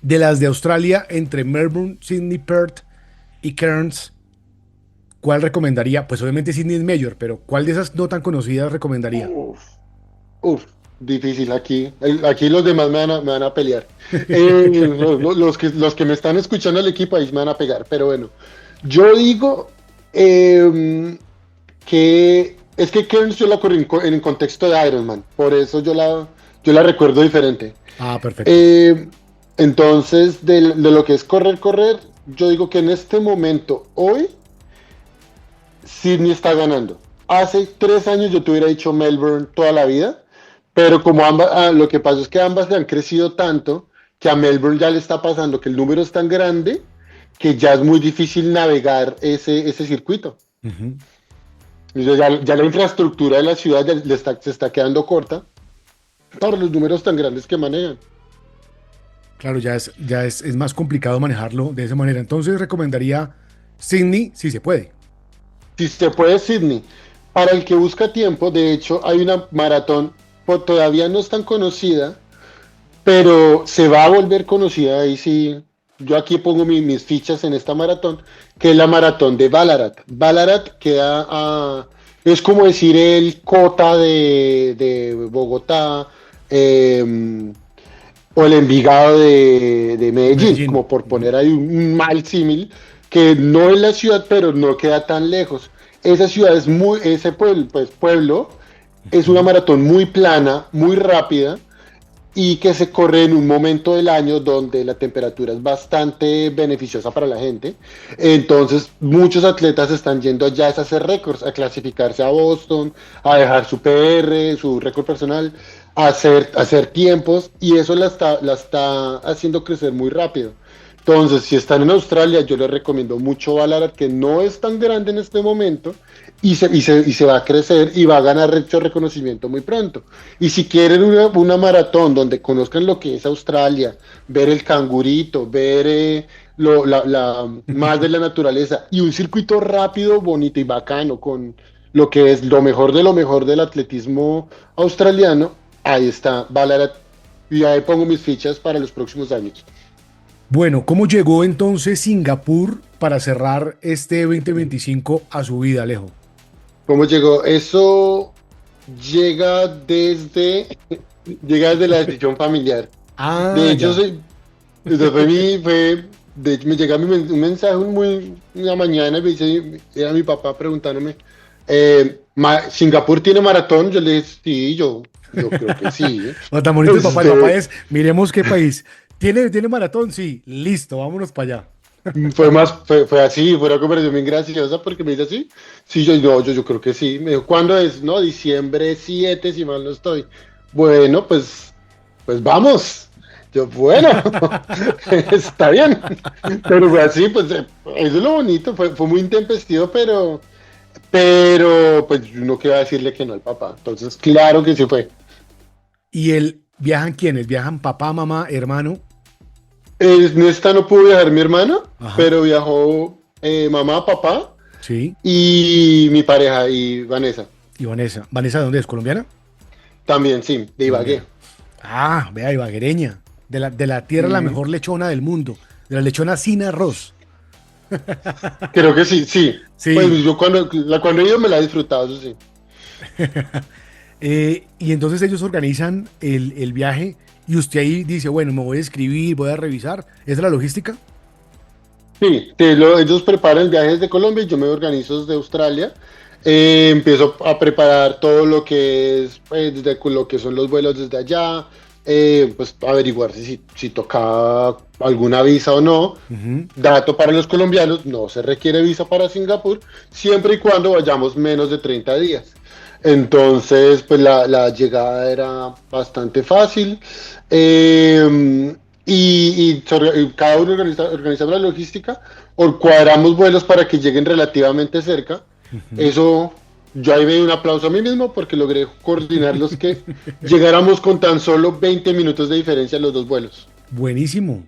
Speaker 2: De las de Australia, entre Melbourne, Sydney, Perth y Cairns, ¿cuál recomendaría? Pues obviamente Sydney es mayor, pero ¿cuál de esas no tan conocidas recomendaría?
Speaker 3: Uf, uf, difícil aquí. Aquí los demás me van a pelear. Los que me están escuchando al equipo ahí me van a pegar. Pero bueno, yo digo que es que Cairns yo la corrí en el contexto de Iron Man. Por eso yo la recuerdo diferente.
Speaker 2: Ah, perfecto.
Speaker 3: Eh, entonces, de lo que es correr, yo digo que en este momento, hoy, Sydney está ganando. Hace 3 años yo te hubiera dicho Melbourne toda la vida, pero como ambas, lo que pasa es que ambas le han crecido tanto que a Melbourne ya le está pasando que el número es tan grande que ya es muy difícil navegar ese circuito.
Speaker 2: Ujú.
Speaker 3: Ya la infraestructura de la ciudad se está quedando corta por los números tan grandes que manejan.
Speaker 2: Claro, es más complicado manejarlo de esa manera. Entonces recomendaría Sydney, si se puede.
Speaker 3: Si se puede, Sydney. Para el que busca tiempo, de hecho, hay una maratón, todavía no es tan conocida, pero se va a volver conocida. Ahí sí, yo aquí pongo mis fichas en esta maratón, que es la maratón de Ballarat. Ballarat es como decir el Cota de Bogotá, o el Envigado de Medellín,
Speaker 2: Medellín.
Speaker 3: como por poner ahí un mal símil, que no es la ciudad, pero no queda tan lejos. Esa ciudad es ese pueblo es una
Speaker 2: Ujú.
Speaker 3: maratón muy plana, muy rápida, y que se corre en un momento del año donde la temperatura es bastante beneficiosa para la gente. Entonces, muchos atletas están yendo allá a hacer récords, a clasificarse a Boston, a dejar su PR, su récord personal, a hacer tiempos, y eso la está haciendo crecer muy rápido. Entonces, si están en Australia, yo les recomiendo mucho Ballarat, que no es tan grande en este momento, y se va a crecer y va a ganar mucho reconocimiento muy pronto. Y si quieren una maratón donde conozcan lo que es Australia, ver el cangurito, ver más de la naturaleza y un circuito rápido, bonito y bacano con lo que es lo mejor del atletismo australiano, ahí está Ballarat. Y ahí pongo mis fichas para los próximos años.
Speaker 2: Bueno, ¿cómo llegó entonces Singapur para cerrar este 2025 a su vida, Alejo?
Speaker 3: ¿Cómo llegó? Eso llega llega desde la decisión familiar. De
Speaker 2: Ah,
Speaker 3: hecho,
Speaker 2: ya.
Speaker 3: eso de hecho, me llega un mensaje una mañana y me dice, era mi papá preguntándome, ¿Singapur tiene maratón? Yo le dije, sí, yo creo que sí.
Speaker 2: No, tan bonito el papá es, miremos qué país. ¿Tiene maratón? Sí, listo, vámonos para allá.
Speaker 3: Fue así, fue una conversación bien graciosa porque me dice así, sí, yo creo que sí. Me dijo, ¿cuándo es? No, diciembre 7 si mal no estoy. Bueno, pues vamos. Yo, bueno, está bien. Pero fue así, pues eso es lo bonito, fue muy intempestivo, pero pues no quiero decirle que no al papá. Entonces, claro que sí fue.
Speaker 2: ¿Y viajan quiénes? ¿Viajan papá, mamá, hermano?
Speaker 3: En esta no pudo viajar mi hermana,
Speaker 2: Ajá,
Speaker 3: pero viajó mamá, papá
Speaker 2: sí.
Speaker 3: y mi pareja, y Vanessa.
Speaker 2: ¿Y Vanessa? ¿Vanessa de dónde es? ¿Colombiana?
Speaker 3: También, sí, de Ibagué.
Speaker 2: Colombiana. Ah, vea, ibaguereña. De la tierra la
Speaker 3: Mm,
Speaker 2: mejor lechona del mundo. De la lechona sin arroz.
Speaker 3: creo que sí, sí. Pues
Speaker 2: Sí.
Speaker 3: yo cuando he ido me la he disfrutado, eso sí.
Speaker 2: Y entonces ellos organizan el viaje y usted ahí dice, bueno, me voy a escribir, voy a revisar. ¿Esa es la logística?
Speaker 3: Sí, ellos preparan viajes de Colombia y yo me organizo desde Australia. Empiezo a preparar todo lo que es, desde lo que son los vuelos desde allá, pues averiguar si toca alguna visa o no.
Speaker 2: Ujú.
Speaker 3: Dato para los colombianos, no se requiere visa para Singapur, siempre y cuando vayamos menos de 30 días. Entonces, pues la llegada era bastante fácil. Y cada uno organizamos la logística, o cuadramos vuelos para que lleguen relativamente cerca.
Speaker 2: Ujú.
Speaker 3: Eso, yo ahí me doy un aplauso a mí mismo porque logré coordinar los que llegáramos con tan solo 20 minutos de diferencia en los dos vuelos.
Speaker 2: Buenísimo,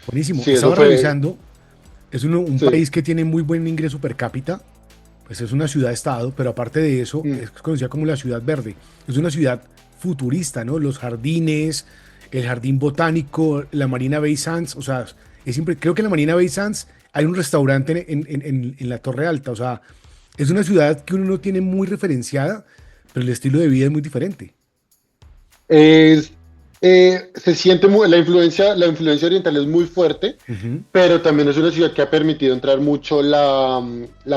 Speaker 2: buenísimo.
Speaker 3: Sí, eso
Speaker 2: Estaba
Speaker 3: fue,
Speaker 2: revisando, es un
Speaker 3: sí.
Speaker 2: país que tiene muy buen ingreso per cápita, pues es una ciudad-estado, pero aparte de eso
Speaker 3: Mm.
Speaker 2: es conocida como la ciudad verde. Es una ciudad futurista, ¿no? Los jardines, el jardín botánico, la Marina Bay Sands, o sea, creo que la Marina Bay Sands hay un restaurante en la Torre Alta. O sea, es una ciudad que uno no tiene muy referenciada, pero el estilo de vida es muy diferente.
Speaker 3: Es, Se siente la influencia oriental es muy fuerte,
Speaker 2: Ujú.
Speaker 3: pero también es una ciudad que ha permitido entrar mucho la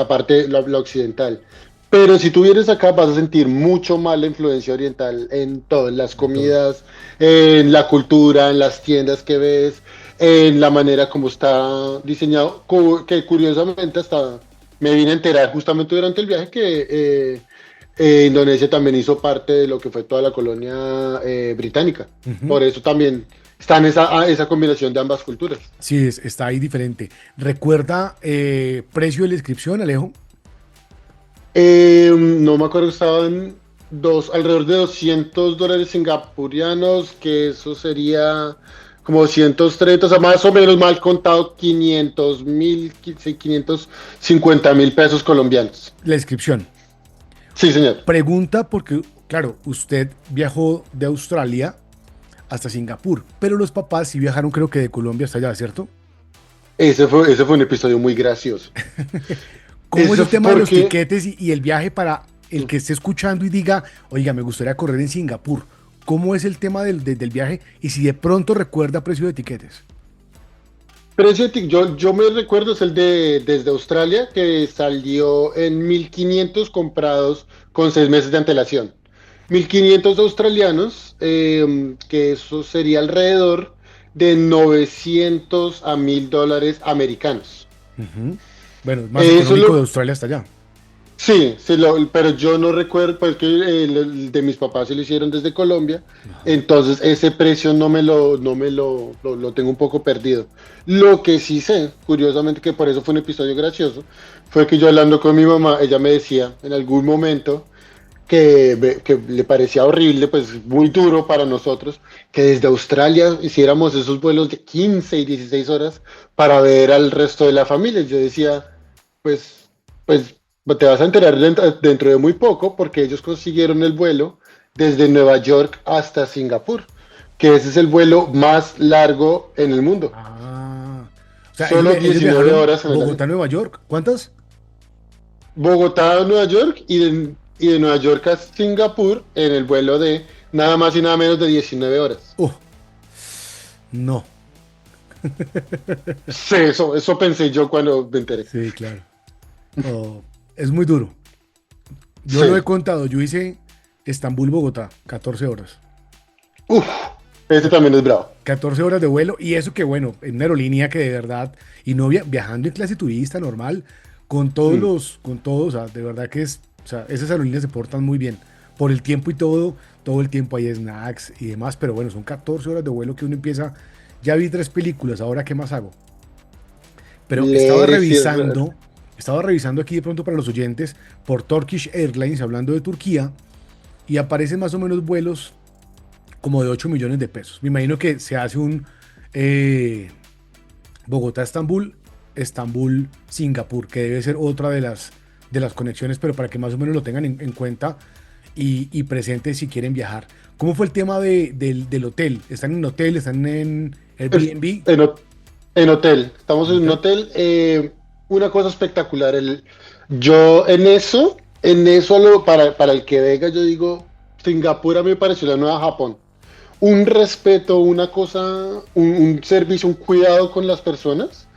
Speaker 3: parte, la occidental. Pero si tú vienes acá vas a sentir mucho más la influencia oriental en todo, en las
Speaker 2: De todo.
Speaker 3: comidas, en la cultura, en las tiendas que ves, en la manera como está diseñado, que curiosamente hasta me vine a enterar justamente durante el viaje que Indonesia también hizo parte de lo que fue toda la colonia británica.
Speaker 2: Ujú.
Speaker 3: Por eso también está en esa combinación de ambas culturas.
Speaker 2: Sí, está ahí diferente. ¿Recuerda precio de la inscripción, Alejo?
Speaker 3: No me acuerdo, estaban alrededor de $200 singapurianos, que eso sería como 230, o sea, más o menos mal contado, 550.000 pesos colombianos.
Speaker 2: La inscripción.
Speaker 3: Sí, señor.
Speaker 2: Pregunta porque, claro, usted viajó de Australia hasta Singapur, pero los papás sí viajaron, creo que de Colombia hasta allá, ¿cierto?
Speaker 3: Ese fue un episodio muy gracioso.
Speaker 2: ¿Cómo es
Speaker 3: Eso
Speaker 2: el
Speaker 3: fue
Speaker 2: tema de los
Speaker 3: porque
Speaker 2: tiquetes y el viaje para el que esté escuchando y diga, oiga, me gustaría correr en Singapur? ¿Cómo es el tema del viaje? Y si de pronto recuerda precio de tiquetes.
Speaker 3: yo me recuerdo es el de desde Australia, que salió en 1.500 comprados con 6 meses de antelación. 1.500 australianos, que eso sería alrededor de 900 a 1.000 dólares americanos.
Speaker 2: Ujú. Bueno, es más
Speaker 3: Eso
Speaker 2: económico de
Speaker 3: lo,
Speaker 2: Australia hasta allá.
Speaker 3: Sí, sí, pero yo no recuerdo, pues que el de mis papás se lo hicieron desde Colombia,
Speaker 2: Ajá.
Speaker 3: entonces ese precio no me lo tengo un poco perdido. Lo que sí sé, curiosamente, que por eso fue un episodio gracioso, fue que yo hablando con mi mamá, ella me decía en algún momento que le parecía horrible, pues muy duro para nosotros, que desde Australia hiciéramos esos vuelos de 15 y 16 horas para ver al resto de la familia. Yo decía, pues te vas a enterar dentro de muy poco, porque ellos consiguieron el vuelo desde Nueva York hasta Singapur, que ese es el vuelo más largo en el mundo.
Speaker 2: Ah, o sea,
Speaker 3: Solo
Speaker 2: ellos
Speaker 3: 19
Speaker 2: viajaron
Speaker 3: horas en el avión.
Speaker 2: Bogotá-Nueva York. ¿Cuántas?
Speaker 3: Bogotá a Nueva York y de Nueva York a Singapur en el vuelo de nada más y nada menos de 19 horas.
Speaker 2: Oh, no.
Speaker 3: Sí, eso pensé yo cuando me enteré.
Speaker 2: Sí, claro. Oh, es muy duro. Yo lo he
Speaker 3: Sí.
Speaker 2: contado. Yo hice Estambul-Bogotá, 14 horas.
Speaker 3: Uf, ese también es bravo.
Speaker 2: 14 horas de vuelo y eso que bueno, en una aerolínea que de verdad, y no viajando en clase turista normal,
Speaker 3: Mm.
Speaker 2: con todos, o sea, de verdad que es, o sea, esas aerolíneas se portan muy bien. Por el tiempo y todo el tiempo hay snacks y demás, pero bueno, son 14 horas de vuelo que uno empieza, ya vi 3 películas, ahora qué más hago. Pero
Speaker 3: Leer, sí,
Speaker 2: estaba revisando aquí de pronto para los oyentes por Turkish Airlines, hablando de Turquía, y aparecen más o menos vuelos como de 8 millones de pesos. Me imagino que se hace un eh, Bogotá-Estambul, Estambul-Singapur, que debe ser otra de las conexiones, pero para que más o menos lo tengan en cuenta y presente si quieren viajar. ¿Cómo fue el tema del hotel? ¿Están en hotel? ¿Están en
Speaker 3: es-
Speaker 2: Airbnb?
Speaker 3: en, ho- en hotel. Estamos
Speaker 2: ¿En
Speaker 3: en un
Speaker 2: hotel?
Speaker 3: hotel. Una cosa espectacular. Yo en eso para el que venga, yo digo, Singapur a mí me pareció la nueva Japón. Un respeto, una cosa, un servicio, un cuidado con las personas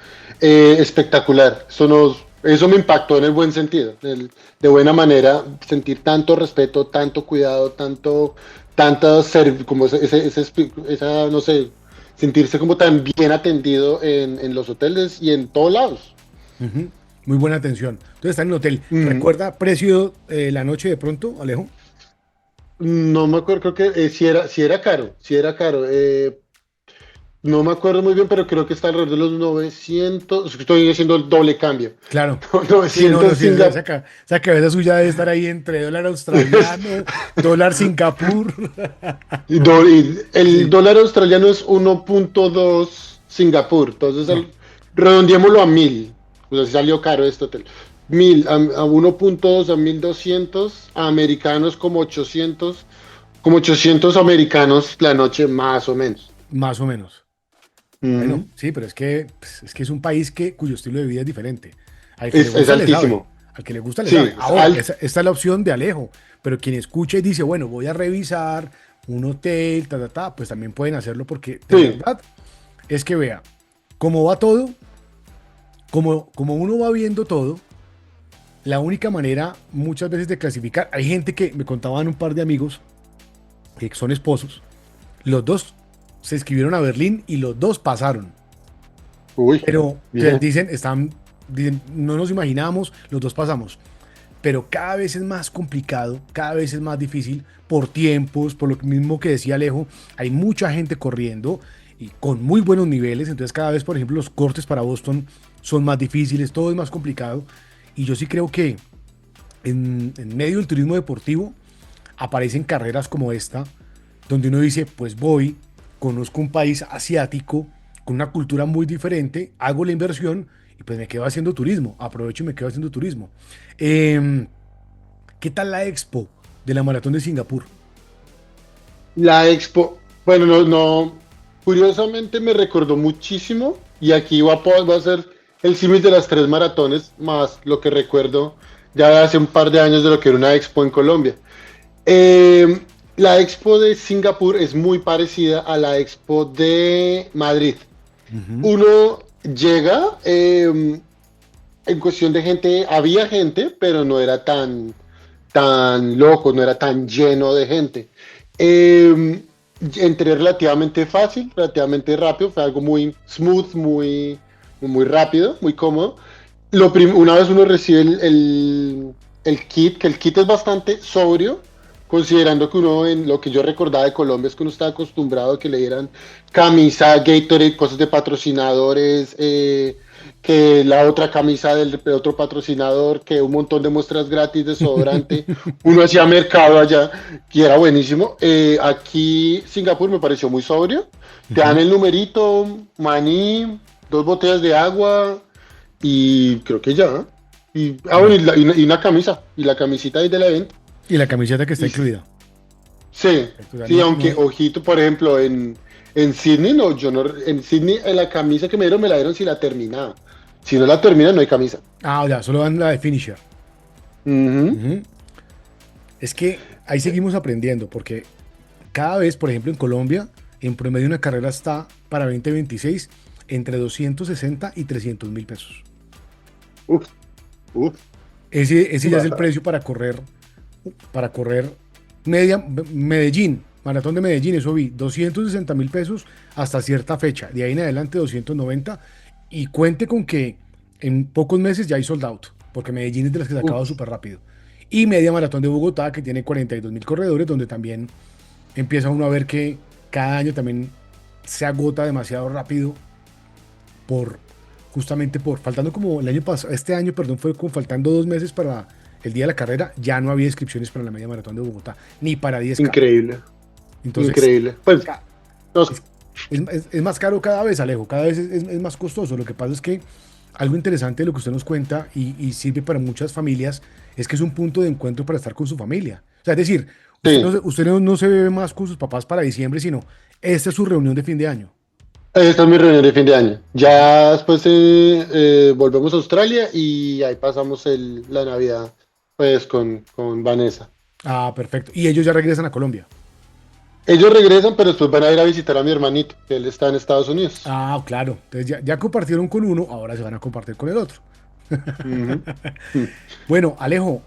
Speaker 3: espectacular. Eso me impactó en el buen sentido, de buena manera, sentir tanto respeto, tanto cuidado, como no sé, sentirse como tan bien atendido en los hoteles y en todos lados.
Speaker 2: Ujú. Muy buena atención. Entonces están en hotel.
Speaker 3: Mm,
Speaker 2: ¿Recuerda precio la noche de pronto, Alejo?
Speaker 3: no me acuerdo, creo que si era caro, si era caro. No me acuerdo muy bien, pero creo que está alrededor de los 900. Estoy haciendo el doble cambio.
Speaker 2: Claro. Sí, no, no,
Speaker 3: 900
Speaker 2: sí, esa cabeza suya debe estar ahí entre dólar australiano, dólar Singapur.
Speaker 3: y el
Speaker 2: Sí,
Speaker 3: dólar australiano es 1.2 Singapur. Entonces,
Speaker 2: no,
Speaker 3: redondeémoslo a 1.000. O sea, si salió caro este hotel. 1.000 a 1.2 a 1.200. A americanos como 800 americanos la noche, más o menos.
Speaker 2: más o menos. Bueno,
Speaker 3: Ujú.
Speaker 2: sí, pero es que es un país cuyo estilo de vida es diferente. Al que le
Speaker 3: Es
Speaker 2: gusta, le sabe.
Speaker 3: altísimo.
Speaker 2: Al que le gusta, le
Speaker 3: Sí,
Speaker 2: sabe.
Speaker 3: es
Speaker 2: Ahora,
Speaker 3: alto.
Speaker 2: esta es la opción de Alejo. Pero quien escucha y dice, bueno, voy a revisar un hotel, pues también pueden hacerlo porque de
Speaker 3: Sí,
Speaker 2: verdad es que vea, cómo va todo, como uno va viendo todo, la única manera muchas veces de clasificar, hay gente que me contaban un par de amigos que son esposos, los dos se inscribieron a Berlín y los dos pasaron.
Speaker 3: uy,
Speaker 2: Pero te
Speaker 3: bien.
Speaker 2: dicen, no nos imaginábamos, los dos pasamos. Pero cada vez es más complicado, cada vez es más difícil por tiempos, por lo mismo que decía Alejo, hay mucha gente corriendo y con muy buenos niveles, entonces cada vez, por ejemplo, los cortes para Boston son más difíciles, todo es más complicado. Y yo sí creo que en medio del turismo deportivo aparecen carreras como esta, donde uno dice, pues voy, conozco un país asiático con una cultura muy diferente, hago la inversión y pues me quedo haciendo turismo, aprovecho y me quedo haciendo turismo. Eh, ¿Qué tal la expo de la Maratón de Singapur?
Speaker 3: La expo, bueno, curiosamente me recordó muchísimo y aquí va a ser el símil de las tres maratones, más lo que recuerdo ya de hace un par de años de lo que era una expo en Colombia. Eh, la expo de Singapur es muy parecida a la expo de Madrid.
Speaker 2: Ujú.
Speaker 3: Uno llega, en cuestión de gente, había gente, pero no era tan loco, no era tan lleno de gente. Eh, Entré relativamente fácil, relativamente rápido, fue algo muy smooth, muy rápido, muy cómodo. Una vez uno recibe el kit, que el kit es bastante sobrio, considerando que uno, en lo que yo recordaba de Colombia, es que uno estaba acostumbrado a que le dieran camisa, Gatorade, cosas de patrocinadores, que la otra camisa del otro patrocinador, que un montón de muestras gratis de desodorante, uno hacía mercado allá, y era buenísimo. Aquí Singapur me pareció muy sobrio, te dan
Speaker 2: Ujú.
Speaker 3: el numerito, maní, 2 botellas de agua, y creo que ya. Bueno,
Speaker 2: Bueno,
Speaker 3: y una camisa, y la camisita ahí del evento.
Speaker 2: y la camiseta que está
Speaker 3: Y
Speaker 2: incluida.
Speaker 3: sí,
Speaker 2: Perfecto, o sea,
Speaker 3: sí, aunque, ojito, por ejemplo, en Sydney, no, yo no, en Sydney, la camisa que me dieron si la terminaba. Si no la termina, no hay camisa.
Speaker 2: Ya, solo dan la de finisher.
Speaker 3: Ujú.
Speaker 2: Ujú. Es que ahí seguimos aprendiendo, porque cada vez, por ejemplo, en Colombia, en promedio una carrera está para 2026 entre 260 y 300.000 pesos.
Speaker 3: Uf, uf.
Speaker 2: Ese ya es el precio para correr Medellín, Maratón de Medellín, eso vi, 260.000 pesos hasta cierta fecha, de ahí en adelante 290 y cuente con que en pocos meses ya hay sold out, porque Medellín es de las que se acaba
Speaker 3: Uf.
Speaker 2: súper rápido. Y media maratón de Bogotá, que tiene 42.000 corredores, donde también empieza uno a ver que cada año también se agota demasiado rápido por justamente por faltando como el año pasado, este año, perdón, fue como faltando 2 meses para el día de la carrera, ya no había inscripciones para la media maratón de Bogotá, ni para 10K.
Speaker 3: Increíble,
Speaker 2: Entonces,
Speaker 3: increíble. Pues,
Speaker 2: ca-
Speaker 3: no,
Speaker 2: es más caro cada vez, Alejo, cada vez es más costoso. Lo que pasa es que algo interesante de lo que usted nos cuenta y sirve para muchas familias es que es un punto de encuentro para estar con su familia. O sea, es decir,
Speaker 3: sí.
Speaker 2: usted no se ve más con sus papás para diciembre, sino esta es su reunión de fin de año.
Speaker 3: Esta es mi reunión de fin de año. Ya después volvemos a Australia y ahí pasamos la Navidad, pues, con Vanessa.
Speaker 2: Ah, perfecto. Y ellos ya regresan a Colombia.
Speaker 3: Ellos regresan, pero después van a ir a visitar a mi hermanito, que él está en Estados Unidos.
Speaker 2: Ah, claro. Entonces ya compartieron con uno, ahora se van a compartir con el otro.
Speaker 3: Ujú.
Speaker 2: Bueno, Alejo,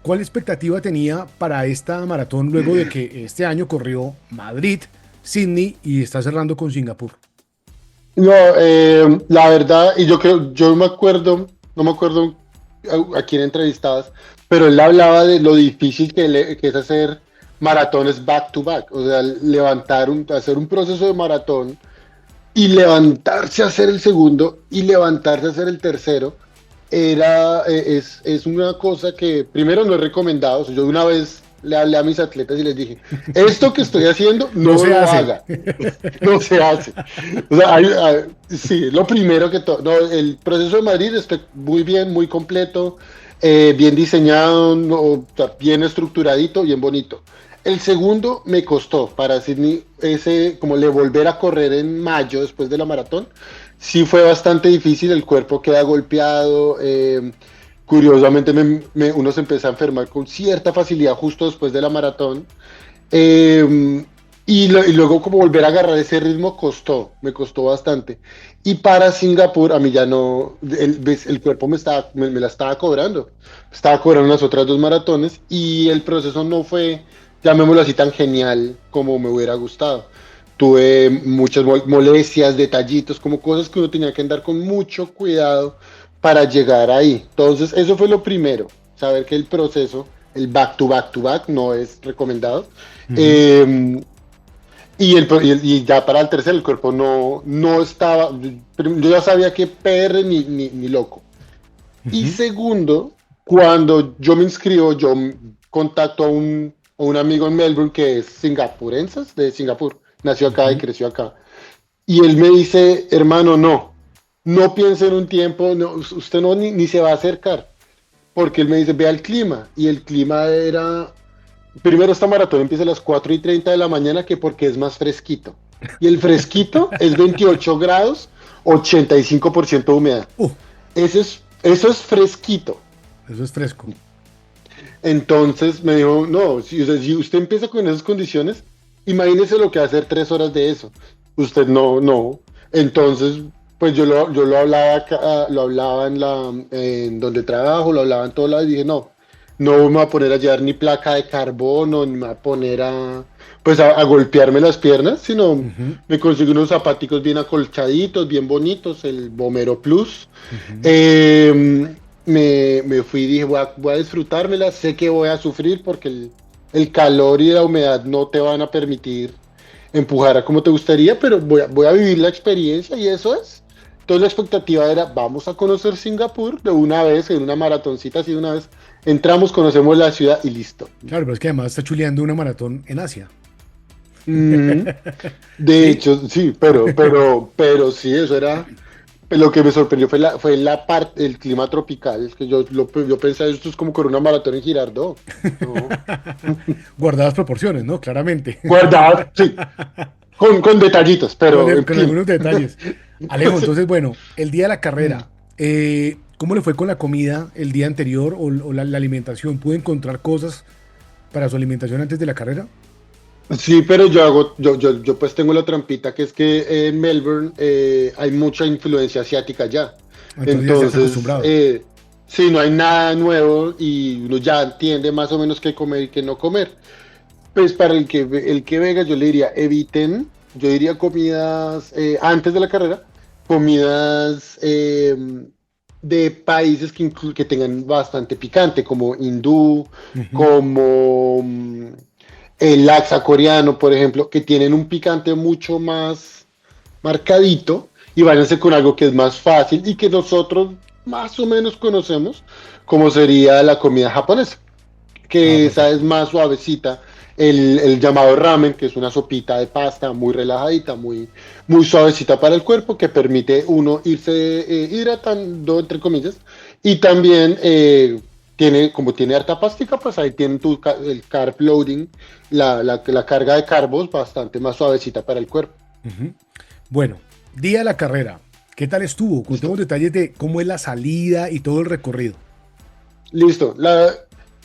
Speaker 2: ¿cuál expectativa tenía para esta maratón luego de que este año corrió Madrid, Sydney y está cerrando con Singapur?
Speaker 3: No, la verdad, y yo me acuerdo, no me acuerdo a quién entrevistabas, pero él hablaba de lo difícil que es hacer maratones back to back, o sea, hacer un proceso de maratón y levantarse a hacer el segundo y levantarse a hacer el tercero, es una cosa que primero no es recomendado. O sea, yo una vez le hablé a mis atletas y les dije, esto que estoy haciendo
Speaker 2: No
Speaker 3: no
Speaker 2: se
Speaker 3: lo
Speaker 2: hace.
Speaker 3: haga, no se hace. O sea, sí, lo primero que todo. No, el proceso de Madrid está muy bien, muy completo, bien diseñado, no, o sea, bien estructuradito, bien bonito. El segundo me costó para Sydney, ese como le volver a correr en mayo después de la maratón. Sí fue bastante difícil, el cuerpo queda golpeado. Curiosamente uno se empieza a enfermar con cierta facilidad justo después de la maratón. Eh, y luego como volver a agarrar ese ritmo me costó bastante. Y para Singapur a mí ya no, el cuerpo me la estaba cobrando las otras dos maratones y el proceso no fue, llamémoslo así, tan genial como me hubiera gustado. Tuve muchas molestias, detallitos, como cosas que uno tenía que andar con mucho cuidado para llegar ahí. Entonces, eso fue lo primero, saber que el proceso, el back to back to back, no es recomendado.
Speaker 2: Ujú,
Speaker 3: Eh, y ya para el tercer, el cuerpo no estaba, yo ya sabía que PR ni loco. Y
Speaker 2: ujú,
Speaker 3: segundo, cuando yo me inscribo, contacto a un amigo en Melbourne que es singapurense, de Singapur, nació acá y
Speaker 2: ujú.
Speaker 3: creció acá. Y él me dice, hermano, no piense en un tiempo, no, usted no ni se va a acercar, porque él me dice, vea el clima, y el clima era, primero esta maratón empieza a las 4:30 de la mañana, que porque es más fresquito, y el fresquito es 28 grados, 85% de humedad.
Speaker 2: Uh,
Speaker 3: Eso es fresquito.
Speaker 2: eso es fresco.
Speaker 3: Entonces me dijo, no, si usted empieza con esas condiciones, imagínese lo que va a hacer 3 horas de eso. Usted no. Entonces, pues yo lo hablaba lo hablaba en donde trabajo, lo hablaba en todos lados y dije, no me voy a poner a llevar ni placa de carbono, ni me voy a poner pues a golpearme las piernas, sino
Speaker 2: Ujú,
Speaker 3: me conseguí unos zapaticos bien acolchaditos, bien bonitos, el Vomero Plus.
Speaker 2: ujú.
Speaker 3: Eh, me fui y dije, voy a disfrutármela, sé que voy a sufrir porque el calor y la humedad no te van a permitir empujar a como te gustaría, pero voy a vivir la experiencia y eso es. Entonces la expectativa era, vamos a conocer Singapur de una vez, en una maratoncita así de una vez. Entramos, conocemos la ciudad y listo.
Speaker 2: Claro, pero es que además está chuleando una maratón en Asia.
Speaker 3: Mm, de
Speaker 2: ¿Sí?
Speaker 3: hecho, sí, pero sí, eso era. Lo que me sorprendió fue la parte, el clima tropical, que yo pensé, esto es como con una maratón en Girardot. No.
Speaker 2: Guardadas proporciones, ¿no? Claramente.
Speaker 3: Guardado, sí, con detallitos, pero en
Speaker 2: Con
Speaker 3: fin.
Speaker 2: algunos detalles. Alejo, entonces, bueno, el día de la carrera, ¿cómo le fue con la comida el día anterior o la alimentación? ¿Pudo encontrar cosas para su alimentación antes de la carrera?
Speaker 3: Sí, pero yo pues tengo la trampita que es que en Melbourne hay mucha influencia asiática ya.
Speaker 2: Entonces ya estás
Speaker 3: Entonces,
Speaker 2: acostumbrado.
Speaker 3: sí, no hay nada nuevo y uno ya entiende más o menos qué comer y qué no comer. Pues para el que venga, yo le diría, eviten, yo diría comidas, antes de la carrera, comidas de países que tengan bastante picante, como hindú,
Speaker 2: Ujú,
Speaker 3: como el laksa coreano, por ejemplo, que tienen un picante mucho más marcadito, y váyanse con algo que es más fácil y que nosotros más o menos conocemos, como sería la comida japonesa,
Speaker 2: ah,
Speaker 3: que esa es
Speaker 2: perfecto.
Speaker 3: más suavecita. El llamado ramen, que es una sopita de pasta muy relajadita, muy suavecita para el cuerpo, que permite uno irse hidratando, entre comillas, y también como tiene harta pástica, pues ahí tienen el carb loading, la carga de carbos bastante más suavecita para el cuerpo.
Speaker 2: Ujú. Bueno, día de la carrera. ¿Qué tal estuvo? Contemos
Speaker 3: Listo.
Speaker 2: detalles de cómo es la salida y todo el recorrido.
Speaker 3: Listo.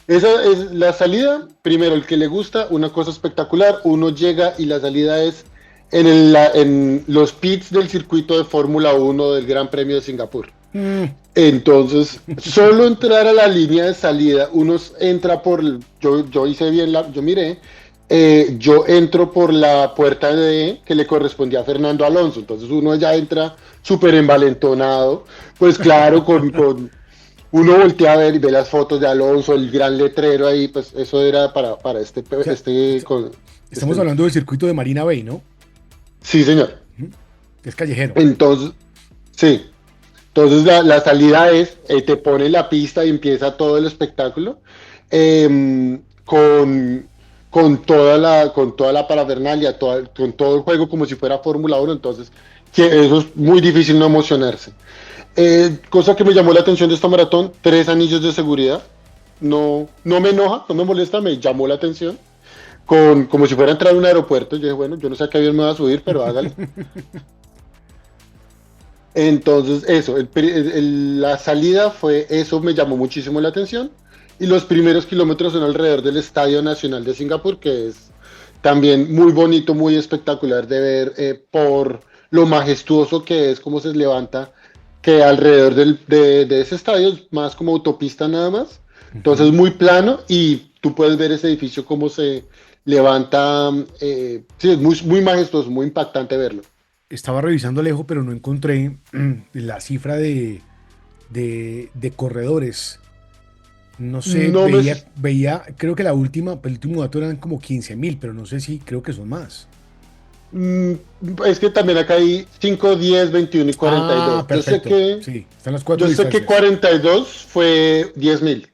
Speaker 3: Esa es la salida. Primero, el que le gusta, una cosa espectacular. Uno llega y la salida es en los pits del circuito de Fórmula 1 del Gran Premio de Singapur.
Speaker 2: Mm,
Speaker 3: Entonces, solo entrar a la línea de salida, uno entra yo hice bien, yo miré, yo entro por la puerta de que le correspondía a Fernando Alonso. Entonces uno ya entra súper envalentonado, pues claro, uno voltea a ver y ve las fotos de Alonso, el gran letrero ahí, pues eso era para
Speaker 2: o sea, estamos
Speaker 3: este,
Speaker 2: hablando del circuito de Marina Bay, ¿no?
Speaker 3: sí, señor.
Speaker 2: Ujú, que es callejero.
Speaker 3: Entonces, sí. Entonces la salida es, te pone la pista y empieza todo el espectáculo, con toda la parafernalia, con todo el juego como si fuera Fórmula 1. Entonces que eso es muy difícil no emocionarse. Cosa que me llamó la atención de esta maratón, 3 anillos de seguridad. No me enoja, no me molesta, me llamó la atención. como si fuera a entrar a un aeropuerto. Yo dije, bueno, yo no sé a qué avión me va a subir, pero hágale. Entonces, eso, la salida fue, eso me llamó muchísimo la atención. Y los primeros kilómetros son alrededor del Estadio Nacional de Singapur, que es también muy bonito, muy espectacular de ver por lo majestuoso que es, cómo se levanta, que alrededor de ese estadio es más como autopista nada más. Entonces,
Speaker 2: Ujú.
Speaker 3: muy plano y tú puedes ver ese edificio cómo se levanta. Sí, es muy, muy majestuoso, muy impactante verlo.
Speaker 2: Estaba revisando Alejo, pero no encontré la cifra de corredores. No sé,
Speaker 3: No me,
Speaker 2: creo que el último dato eran como 15.000, pero no sé si creo que son más.
Speaker 3: Mm, es que también acá hay 5, 10, 21 y
Speaker 2: Ah,
Speaker 3: 42.
Speaker 2: perfecto. Sí, están las cuatro
Speaker 3: Yo sé que
Speaker 2: distancias.
Speaker 3: 42 fue 10.000.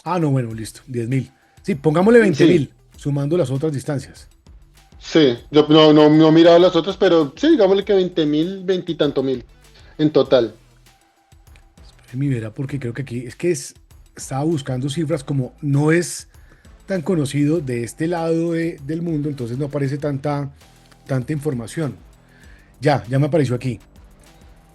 Speaker 2: Ah, no, bueno, listo, 10.000. Sí, pongámosle veinte
Speaker 3: Sí,
Speaker 2: mil, sumando las otras distancias.
Speaker 3: sí. Yo no he mirado las otras, pero sí, digámosle que 20.000, 20 y tanto mil en total.
Speaker 2: Mi vera, porque creo que aquí estaba buscando cifras como no es tan conocido de este lado del mundo, entonces no aparece tanta información. Ya me apareció aquí.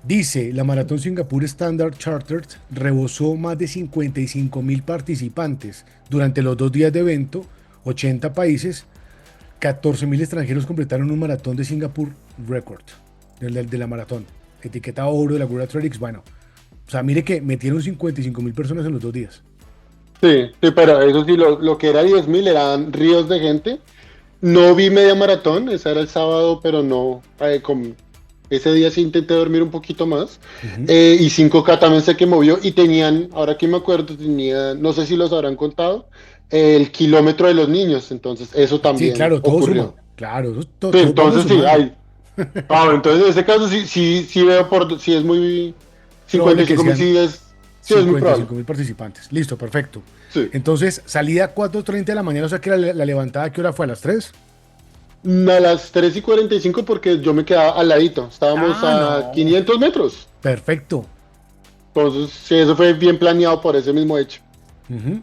Speaker 2: Dice, la Maratón Singapur Standard Chartered rebosó más de 55.000 participantes durante los 2 días de evento, 80 países, 14.000 extranjeros completaron un maratón de Singapur Record, de la maratón, etiqueta oro de la World Athletics. Bueno, o sea, mire que metieron 55.000 personas en los 2 días.
Speaker 3: Sí, sí, pero eso sí, lo que era 10.000 eran ríos de gente. No vi media maratón, esa era el sábado, pero no, ese día sí intenté dormir un poquito más.
Speaker 2: Ujú.
Speaker 3: Y 5K también sé que movió y tenían, ahora que me acuerdo, tenían, no sé si los habrán contado, el kilómetro de los niños, entonces eso
Speaker 2: Sí,
Speaker 3: también
Speaker 2: claro, todo suma.
Speaker 3: ocurrió.
Speaker 2: Claro, eso
Speaker 3: Sí,
Speaker 2: todos vamos
Speaker 3: entonces sí,
Speaker 2: sumando.
Speaker 3: entonces en este caso sí veo si es muy,
Speaker 2: Probable que
Speaker 3: 55.000
Speaker 2: sean
Speaker 3: sí es muy probable.
Speaker 2: 55.000 participantes. Listo, perfecto.
Speaker 3: Sí.
Speaker 2: Entonces, salida a 4:30 de la mañana, o sea que la levantada, ¿qué hora fue? ¿A las 3?
Speaker 3: A las 3:45 porque yo me quedaba al ladito, estábamos
Speaker 2: Ah,
Speaker 3: a
Speaker 2: no.
Speaker 3: 500 metros.
Speaker 2: Perfecto.
Speaker 3: Entonces, sí, eso fue bien planeado por ese mismo hecho.
Speaker 2: Ujú.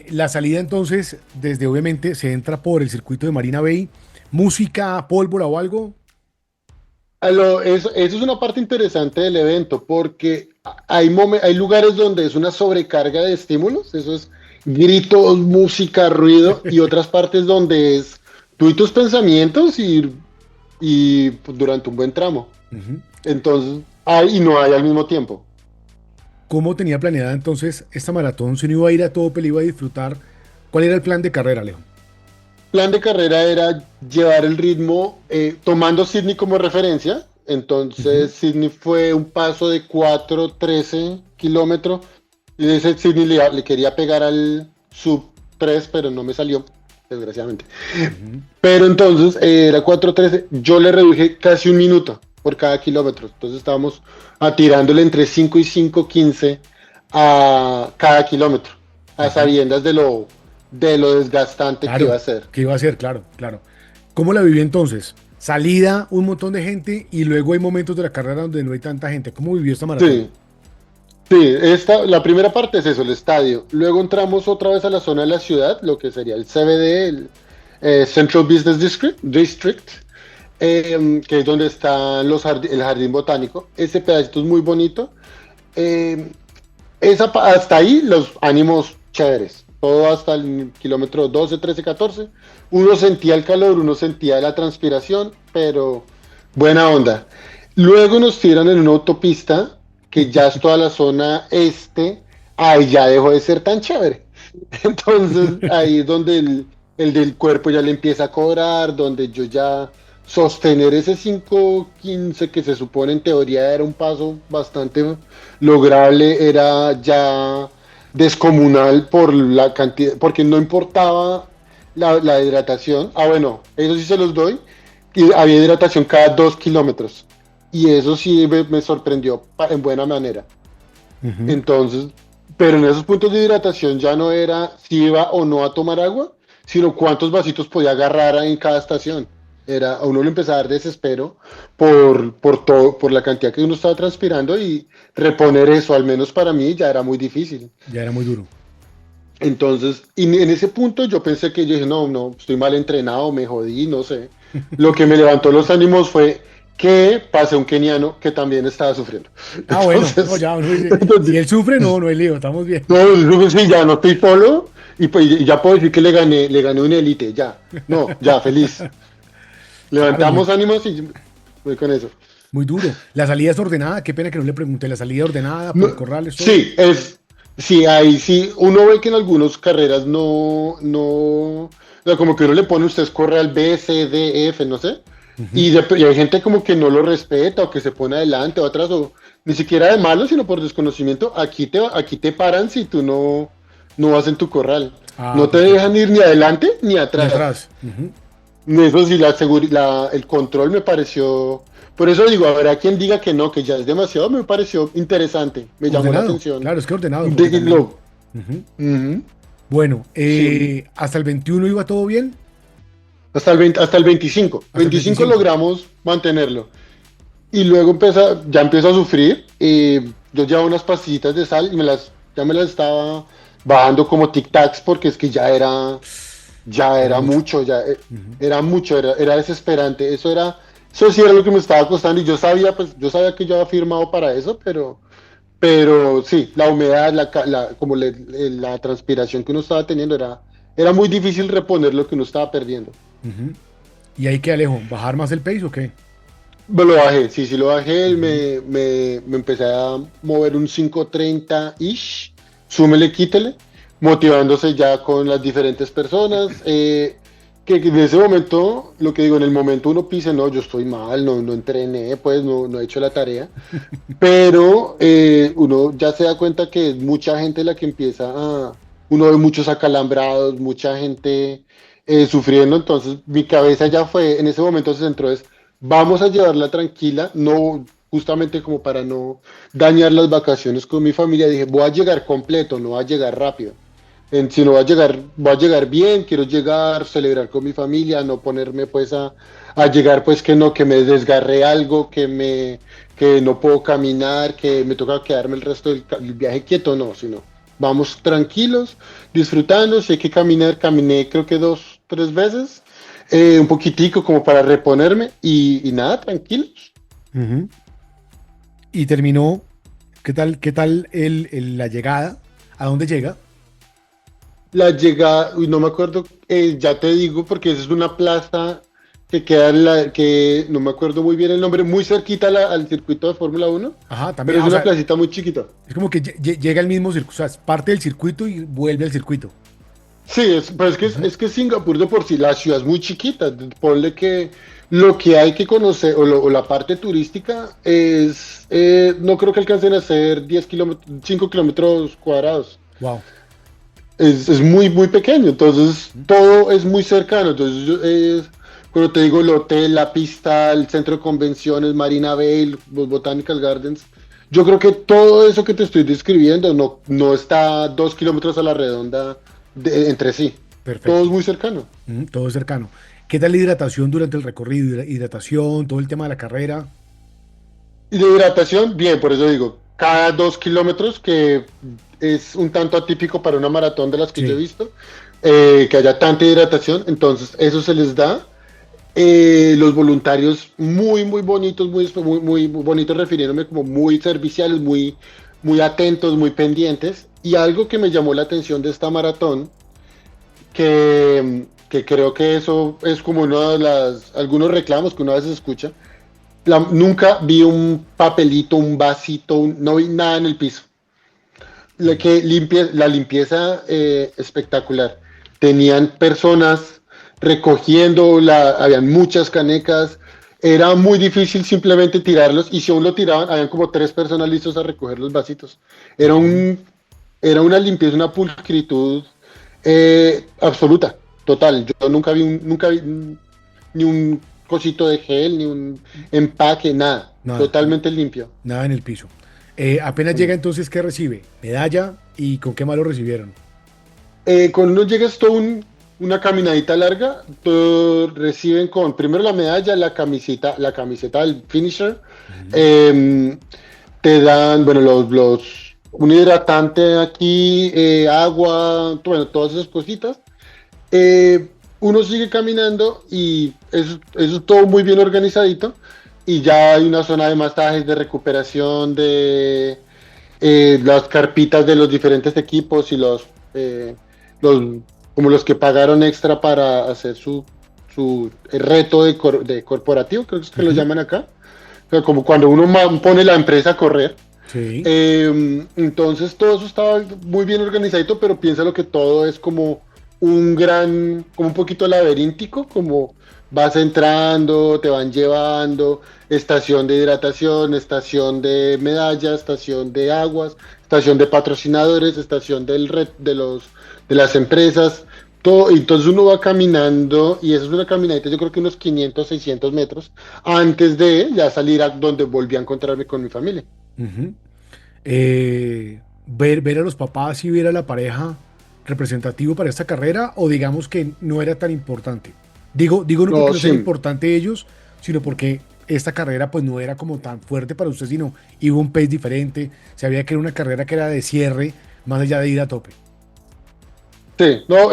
Speaker 2: La salida entonces, desde obviamente se entra por el circuito de Marina Bay. Música, pólvora o algo.
Speaker 3: Eso es una parte interesante del evento, porque hay lugares donde es una sobrecarga de estímulos, eso es gritos, música, ruido, y otras partes donde es tú y tus pensamientos y pues, durante un buen tramo.
Speaker 2: Ujú.
Speaker 3: Entonces, hay y no hay al mismo tiempo.
Speaker 2: ¿Cómo tenía planeada entonces esta maratón? Si no iba a ir a tope, le iba a disfrutar. ¿Cuál era el plan de carrera, Leo?
Speaker 3: Plan de carrera era llevar el ritmo, tomando Sydney como referencia.
Speaker 2: Ujú.
Speaker 3: Entonces, Sydney fue un paso de 4:13 kilómetros. Y ese Sydney le quería pegar al sub 3 pero no me salió, desgraciadamente.
Speaker 2: Ujú.
Speaker 3: Pero entonces era 4:13. Yo le reduje casi un minuto por cada kilómetro. Entonces estábamos tirándole entre 5 y 5:15 a cada kilómetro, a
Speaker 2: Ajá.
Speaker 3: sabiendas de lo desgastante que iba
Speaker 2: Claro,
Speaker 3: a ser.
Speaker 2: ¿qué iba a ser? Claro, claro. ¿Cómo la vivió entonces? Salida, un montón de gente y luego hay momentos de la carrera donde no hay tanta gente. ¿Cómo vivió esta maratón?
Speaker 3: Sí, sí, la primera parte es eso, el estadio. Luego entramos otra vez a la zona de la ciudad, lo que sería el CBD, el Central Business District, que es donde está el jardín botánico. Ese pedacito es muy bonito. Eh, hasta ahí los ánimos chéveres. Todo hasta el kilómetro 12, 13, 14. Uno sentía el calor, uno sentía la transpiración, pero buena onda. Luego nos tiran en una autopista que ya es toda la zona este. Ahí ya dejó de ser tan chévere. Entonces ahí es donde el del cuerpo ya le empieza a cobrar, donde yo ya sostener ese 5:15 que se supone en teoría era un paso bastante lograble, era ya descomunal por la cantidad, porque no importaba la hidratación. Bueno, eso sí se los doy. Y había hidratación cada 2 kilómetros. Y eso sí me sorprendió en buena manera.
Speaker 2: Ujú.
Speaker 3: Entonces, pero en esos puntos de hidratación ya no era si iba o no a tomar agua, sino cuántos vasitos podía agarrar en cada estación. A uno le empezaba a dar desespero por todo, por la cantidad que uno estaba transpirando y reponer eso, al menos para mí, ya era muy difícil.
Speaker 2: Ya era muy duro.
Speaker 3: Entonces, y en ese punto yo pensé que yo dije, no, no, estoy mal entrenado, me jodí, no sé. Lo que me levantó los ánimos fue que pasé un keniano que también estaba sufriendo.
Speaker 2: Ah, bueno, no,
Speaker 3: Entonces,
Speaker 2: ya uno dice,
Speaker 3: entonces
Speaker 2: si él sufre, no, no hay lío, estamos bien.
Speaker 3: no, yo sí, ya no estoy solo y pues y ya puedo decir que le gané un élite, ya. No, ya, feliz.
Speaker 2: Claro,
Speaker 3: Levantamos ánimos y voy con eso.
Speaker 2: muy duro. La salida es ordenada, qué pena que no le pregunté, la salida ordenada
Speaker 3: No,
Speaker 2: por corrales, todo.
Speaker 3: sí, sí, ahí sí, uno ve que en algunas carreras o sea, como que uno le pone, usted corre al B, C, D, F, no sé,
Speaker 2: Ujú.
Speaker 3: y hay gente como que no lo respeta o que se pone adelante o atrás, o ni siquiera de malo, sino por desconocimiento, aquí te paran si tú no vas en tu corral.
Speaker 2: Ah,
Speaker 3: No te
Speaker 2: perfecto.
Speaker 3: dejan ir ni adelante ni
Speaker 2: Ni
Speaker 3: atrás.
Speaker 2: atrás. Ujú.
Speaker 3: Eso sí, el control me pareció. Por eso digo, habrá quien diga que no, que ya es demasiado, me pareció interesante, me llamó la
Speaker 2: Ordenado,
Speaker 3: atención.
Speaker 2: claro, es que ordenado, porque
Speaker 3: De,
Speaker 2: también.
Speaker 3: lo,
Speaker 2: Ujú.
Speaker 3: Ujú,
Speaker 2: Bueno,
Speaker 3: sí,
Speaker 2: hasta el 21 iba todo bien,
Speaker 3: hasta el 25.
Speaker 2: hasta el
Speaker 3: 25
Speaker 2: 25.
Speaker 3: logramos mantenerlo. Y luego ya empiezo a sufrir. Yo llevaba unas pastillitas de sal y ya me las estaba bajando como tic-tacs porque es que ya
Speaker 2: Era
Speaker 3: era
Speaker 2: mucho.
Speaker 3: mucho,
Speaker 2: Ujú.
Speaker 3: era mucho, era desesperante. Eso sí era lo que me estaba costando y yo sabía que yo había firmado para eso, pero sí, la humedad, como la transpiración que uno estaba teniendo era muy difícil reponer lo que uno estaba perdiendo.
Speaker 2: Ujú. ¿Y ahí qué, Alejo? ¿Bajar más el pace o qué?
Speaker 3: Me lo bajé, sí, sí lo bajé,
Speaker 2: Ujú.
Speaker 3: me empecé a mover un 5:30-ish, súmele, quítele, motivándose ya con las diferentes personas, que en ese momento, lo que digo, en el momento uno pisa, no, yo estoy mal, no entrené, pues no he hecho la tarea, pero uno ya se da cuenta que es mucha gente la que uno ve muchos acalambrados, mucha gente sufriendo, entonces mi cabeza ya fue, en ese momento se centró es, vamos a llevarla tranquila, no, justamente como para no dañar las vacaciones con mi familia, dije, voy a llegar completo, no voy a llegar rápido. Si no voy a llegar bien, quiero llegar, celebrar con mi familia, no ponerme pues a llegar pues que me desgarré algo, que no puedo caminar, que me toca quedarme el resto del viaje quieto, no, sino vamos tranquilos, disfrutando, si hay que caminar, caminé creo que 2, 3 veces, un poquitico como para reponerme y nada, tranquilos.
Speaker 2: Ujú. Y terminó, qué tal la llegada? ¿A dónde llega?
Speaker 3: La llegada, uy, no me acuerdo, ya te digo, porque esa es una plaza que queda que no me acuerdo muy bien el nombre, muy cerquita al circuito de Fórmula 1,
Speaker 2: Ajá,
Speaker 3: pero
Speaker 2: también,
Speaker 3: es
Speaker 2: o
Speaker 3: una
Speaker 2: sea,
Speaker 3: placita muy chiquita.
Speaker 2: es como que llega al mismo circuito, o sea, es parte del circuito y vuelve al circuito.
Speaker 3: Sí, pero
Speaker 2: Ujú.
Speaker 3: es que Singapur de por sí, la ciudad es muy chiquita. Ponle que lo que hay que conocer, o la parte turística, no creo que alcancen a ser 10 kilómetros, 5 kilómetros cuadrados.
Speaker 2: Wow.
Speaker 3: Es muy, muy pequeño, entonces
Speaker 2: Ujú.
Speaker 3: todo es muy cercano. Entonces, cuando te digo el hotel, la pista, el centro de convenciones, Marina Bay, los Botanical Gardens, yo creo que todo eso que te estoy describiendo no está a 2 kilómetros a la redonda entre sí. Todo es
Speaker 2: Perfecto.
Speaker 3: muy cercano.
Speaker 2: Ujú, todo es cercano. ¿Qué tal la hidratación durante el recorrido? Hidratación, todo el tema de la carrera.
Speaker 3: Y de hidratación, bien, por eso digo, cada 2 kilómetros, que es un tanto atípico para una maratón de las que yo he
Speaker 2: Sí.
Speaker 3: visto, que haya tanta hidratación, entonces eso se les da. Los voluntarios muy, muy bonitos, muy bonitos, refiriéndome como muy serviciales, muy atentos, muy pendientes. Y algo que me llamó la atención de esta maratón, que creo que eso es como uno de algunos reclamos que uno a veces escucha, nunca vi un papelito, un vasito, no vi nada en el piso.
Speaker 2: Ujú.
Speaker 3: La limpieza espectacular. Tenían personas recogiendo, habían muchas canecas. Era muy difícil simplemente tirarlos y si aún lo tiraban, habían como 3 personas listos a recoger los vasitos. Era
Speaker 2: Ujú.
Speaker 3: un, era una limpieza, una pulcritud absoluta, total. Yo nunca vi ni un cosito de gel, ni un empaque, nada.
Speaker 2: Nada,
Speaker 3: Totalmente limpio.
Speaker 2: nada en el piso. Apenas llega
Speaker 3: Mm.
Speaker 2: entonces, ¿qué recibe? Medalla y con qué más lo recibieron.
Speaker 3: Cuando uno llega esto una caminadita larga, reciben con primero la medalla, la camiseta del finisher,
Speaker 2: Ujú.
Speaker 3: eh, te dan, bueno, un hidratante aquí, agua, bueno, todas esas cositas. Uno sigue caminando y eso es todo muy bien organizadito. Y ya hay una zona de masajes, de recuperación, de las carpitas de los diferentes equipos y los como los que pagaron extra para hacer su reto de corporativo, creo que es que lo
Speaker 2: Ujú.
Speaker 3: llaman acá. O sea, como cuando uno pone la empresa a correr.
Speaker 2: Sí.
Speaker 3: Entonces todo eso estaba muy bien organizadito, pero piénsalo que todo es como como un poquito laberíntico, como vas entrando, te van llevando, estación de hidratación, estación de medallas, estación de aguas, estación de patrocinadores, estación de las empresas, todo, y entonces uno va caminando, y eso es una caminadita, yo creo que unos 500, 600 metros, antes de ya salir a donde volví a encontrarme con mi familia.
Speaker 2: Ujú. Ver a los papás y ver a la pareja representativo para esta carrera, o digamos que no era tan importante. Digo no porque
Speaker 3: No,
Speaker 2: no sea
Speaker 3: sí.
Speaker 2: importante ellos, sino porque esta carrera pues no era como tan fuerte para usted, sino iba un pace diferente, sabía que era una carrera que era de cierre, más allá de ir a tope.
Speaker 3: Sí, no,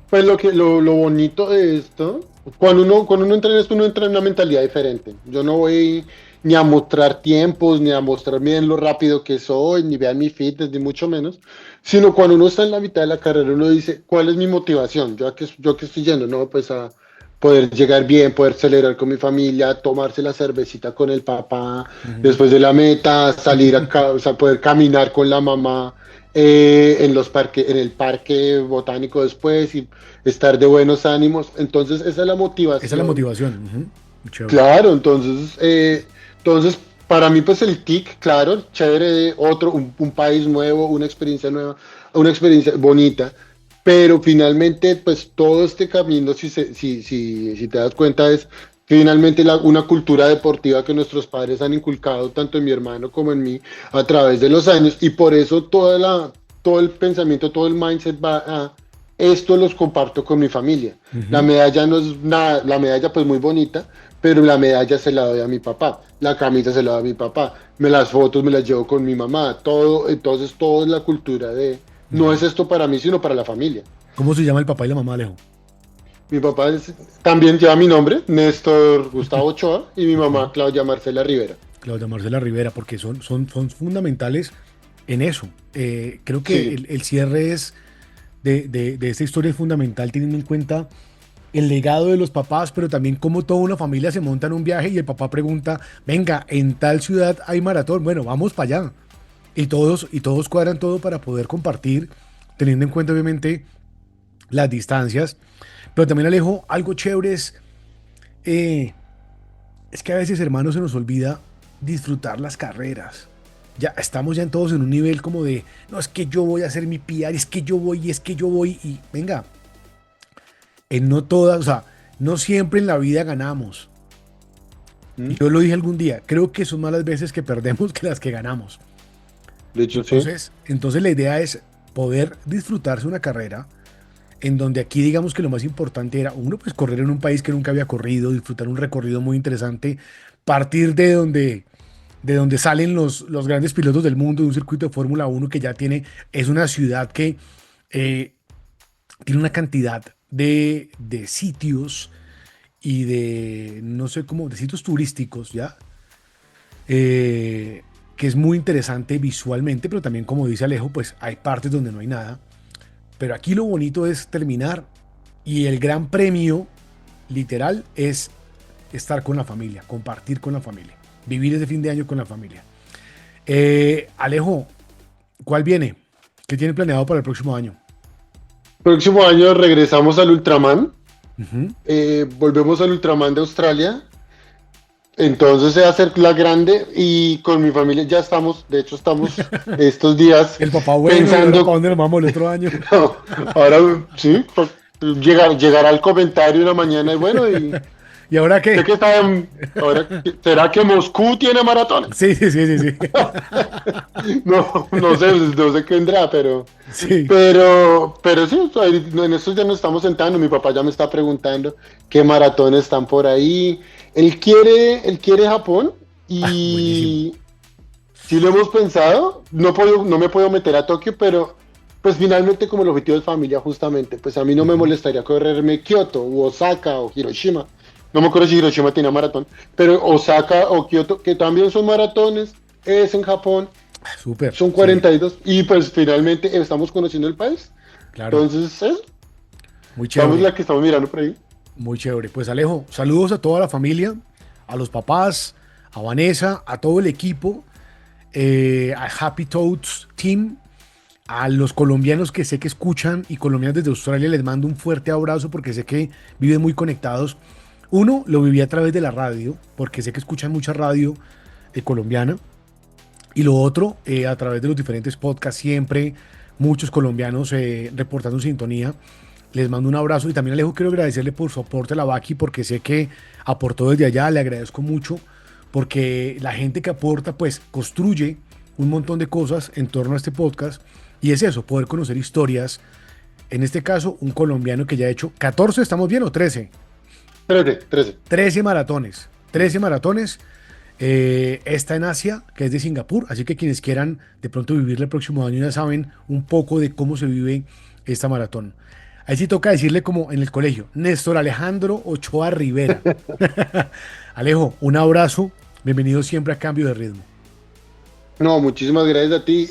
Speaker 3: pues lo bonito de esto, cuando uno entra en esto, uno entra en una mentalidad diferente. Yo no voy ni a mostrar tiempos, ni a mostrar bien lo rápido que soy, ni vean mi fitness, ni mucho menos, sino cuando uno está en la mitad de la carrera, uno dice, ¿cuál es mi motivación? Yo a qué estoy yendo, ¿no? Pues a poder llegar bien, poder celebrar con mi familia, tomarse la cervecita con el papá,
Speaker 2: Ujú.
Speaker 3: después de la meta, o sea, poder caminar con la mamá en los parques, en el parque botánico después y estar de buenos ánimos. Entonces, esa es la
Speaker 2: Esa es la
Speaker 3: motivación.
Speaker 2: motivación. Ujú. Chévere.
Speaker 3: Claro, entonces para mí, pues el tic, claro, chévere, un país nuevo, una experiencia nueva, una experiencia bonita. Pero finalmente, pues todo este camino, si te das cuenta, es finalmente una cultura deportiva que nuestros padres han inculcado tanto en mi hermano como en mí a través de los años. Y por eso todo el pensamiento, todo el mindset va a esto los comparto con mi familia. La
Speaker 2: Ujú.
Speaker 3: medalla no es nada, la medalla pues muy bonita, pero la medalla se la doy a mi papá, la camisa se la doy a mi papá, las fotos me las llevo con mi mamá, todo, entonces todo es la cultura de, no
Speaker 2: Ujú.
Speaker 3: es esto para mí, sino para la familia.
Speaker 2: ¿Cómo se llama el papá y la mamá, Alejo?
Speaker 3: Mi papá también lleva mi nombre, Néstor Gustavo Ochoa, y mi mamá
Speaker 2: Ok.
Speaker 3: Claudia Marcela Rivera.
Speaker 2: Claudia Marcela Rivera, porque son fundamentales en eso. Creo que
Speaker 3: Sí,
Speaker 2: el cierre de esta historia es fundamental teniendo en cuenta el legado de los papás, pero también cómo toda una familia se monta en un viaje y el papá pregunta, venga, en tal ciudad hay maratón, bueno, vamos para allá. Y todos cuadran todo para poder compartir, teniendo en cuenta obviamente las distancias. Pero también Alejo, algo chévere eh, es que a veces, hermanos, se nos olvida disfrutar las carreras. Ya estamos ya todos en un nivel como de, no, es que yo voy a hacer mi PR, es que yo voy, es que yo voy, y venga, en no todas, o sea, no siempre en la vida ganamos.
Speaker 3: ¿Mm?
Speaker 2: Yo lo dije algún día, creo que son más las veces que perdemos que las que ganamos.
Speaker 3: De hecho sí.
Speaker 2: Entonces la idea es poder disfrutarse una carrera en donde aquí digamos que lo más importante era, uno, pues correr en un país que nunca había corrido, disfrutar un recorrido muy interesante, partir de donde salen los grandes pilotos del mundo, de un circuito de Fórmula Uno que ya es una ciudad que eh, tiene una cantidad de sitios y no sé cómo, de sitios turísticos, ¿ya? Que es muy interesante visualmente, pero también como dice Alejo, pues hay partes donde no hay nada. Pero aquí lo bonito es terminar y el gran premio literal es estar con la familia, compartir con la familia, vivir ese fin de año con la familia. Alejo, ¿cuál viene? ¿Qué tiene planeado para el próximo año?
Speaker 3: Próximo año regresamos al Ultraman,
Speaker 2: Ujú.
Speaker 3: volvemos al Ultraman de Australia. Entonces se va a hacer la grande y con mi familia ya estamos, de hecho estamos estos días
Speaker 2: El papá bueno, ¿y ahora para
Speaker 3: pensando,
Speaker 2: dónde nos vamos el otro año?
Speaker 3: ahora sí, llegará el comentario una mañana y bueno, y
Speaker 2: ¿Y ahora
Speaker 3: sé
Speaker 2: qué?
Speaker 3: que está ahora, ¿será que Moscú tiene maratón?
Speaker 2: Sí, sí, sí, sí, sí.
Speaker 3: No sé qué vendrá,
Speaker 2: Sí.
Speaker 3: pero sí, en estos días nos estamos sentando, mi papá ya me está preguntando qué maratones están por ahí. Él quiere Japón
Speaker 2: Ah, buenísimo.
Speaker 3: y Sí lo hemos pensado, no me puedo meter a Tokio, pero pues finalmente como el objetivo es familia justamente, pues a mí no me
Speaker 2: Ujú.
Speaker 3: molestaría correrme Kioto o Osaka o Hiroshima. No me acuerdo si Hiroshima tenía maratón, pero Osaka o Kioto, que también son maratones, es en Japón,
Speaker 2: Súper,
Speaker 3: son
Speaker 2: sí,
Speaker 3: 42 y pues finalmente estamos conociendo el país.
Speaker 2: claro,
Speaker 3: Entonces,
Speaker 2: muy
Speaker 3: vamos
Speaker 2: chévere,
Speaker 3: la que estamos mirando por ahí.
Speaker 2: muy chévere. Pues Alejo, saludos a toda la familia, a los papás, a Vanessa, a todo el equipo, a Happy Toads Team, a los colombianos que sé que escuchan y colombianos desde Australia les mando un fuerte abrazo porque sé que viven muy conectados. Uno, lo viví a través de la radio, porque sé que escuchan mucha radio colombiana. Y lo otro, a través de los diferentes podcasts, siempre muchos colombianos reportando sintonía. Les mando un abrazo y también Alejo quiero agradecerle por su aporte a la Vaki porque sé que aportó desde allá, le agradezco mucho porque la gente que aporta pues construye un montón de cosas en torno a este podcast y es eso, poder conocer historias. En este caso, un colombiano que ya ha hecho 14, ¿estamos bien o 13?
Speaker 3: 13, 13.
Speaker 2: 13 maratones. 13 maratones. Está en Asia, que es de Singapur, así que quienes quieran de pronto vivir el próximo año ya saben un poco de cómo se vive esta maratón. Ahí sí toca decirle como en el colegio, Néstor Alejandro Ochoa Rivera. Alejo, un abrazo, bienvenido siempre a Cambio de Ritmo.
Speaker 3: No, muchísimas gracias a ti.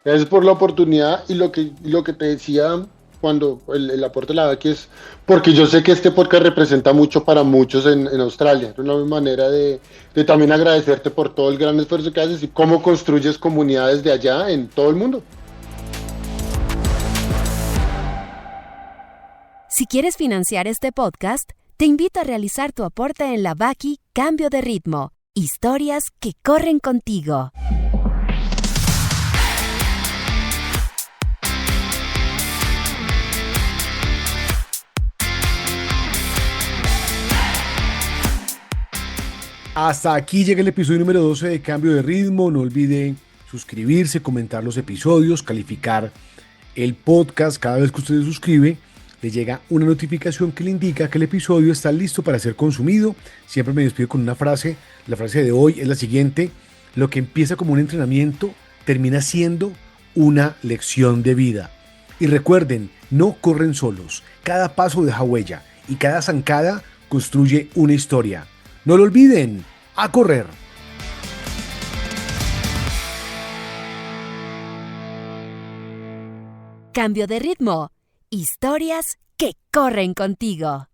Speaker 3: Gracias por la oportunidad y lo que te decía cuando el aporte de la VAC es porque yo sé que este podcast representa mucho para muchos en Australia. Es una manera de también agradecerte por todo el gran esfuerzo que haces y cómo construyes comunidades de allá en todo el mundo.
Speaker 1: Si quieres financiar este podcast, te invito a realizar tu aporte en la Baki Cambio de Ritmo. Historias que corren contigo.
Speaker 2: Hasta aquí llega el episodio número 12 de Cambio de Ritmo. No olvide suscribirse, comentar los episodios, calificar el podcast. Cada vez que usted se suscribe, le llega una notificación que le indica que el episodio está listo para ser consumido. Siempre me despido con una frase. La frase de hoy es la siguiente: lo que empieza como un entrenamiento termina siendo una lección de vida. Y recuerden, no corren solos. Cada paso deja huella y cada zancada construye una historia. No lo olviden, a correr.
Speaker 1: Cambio de Ritmo. Historias que corren contigo.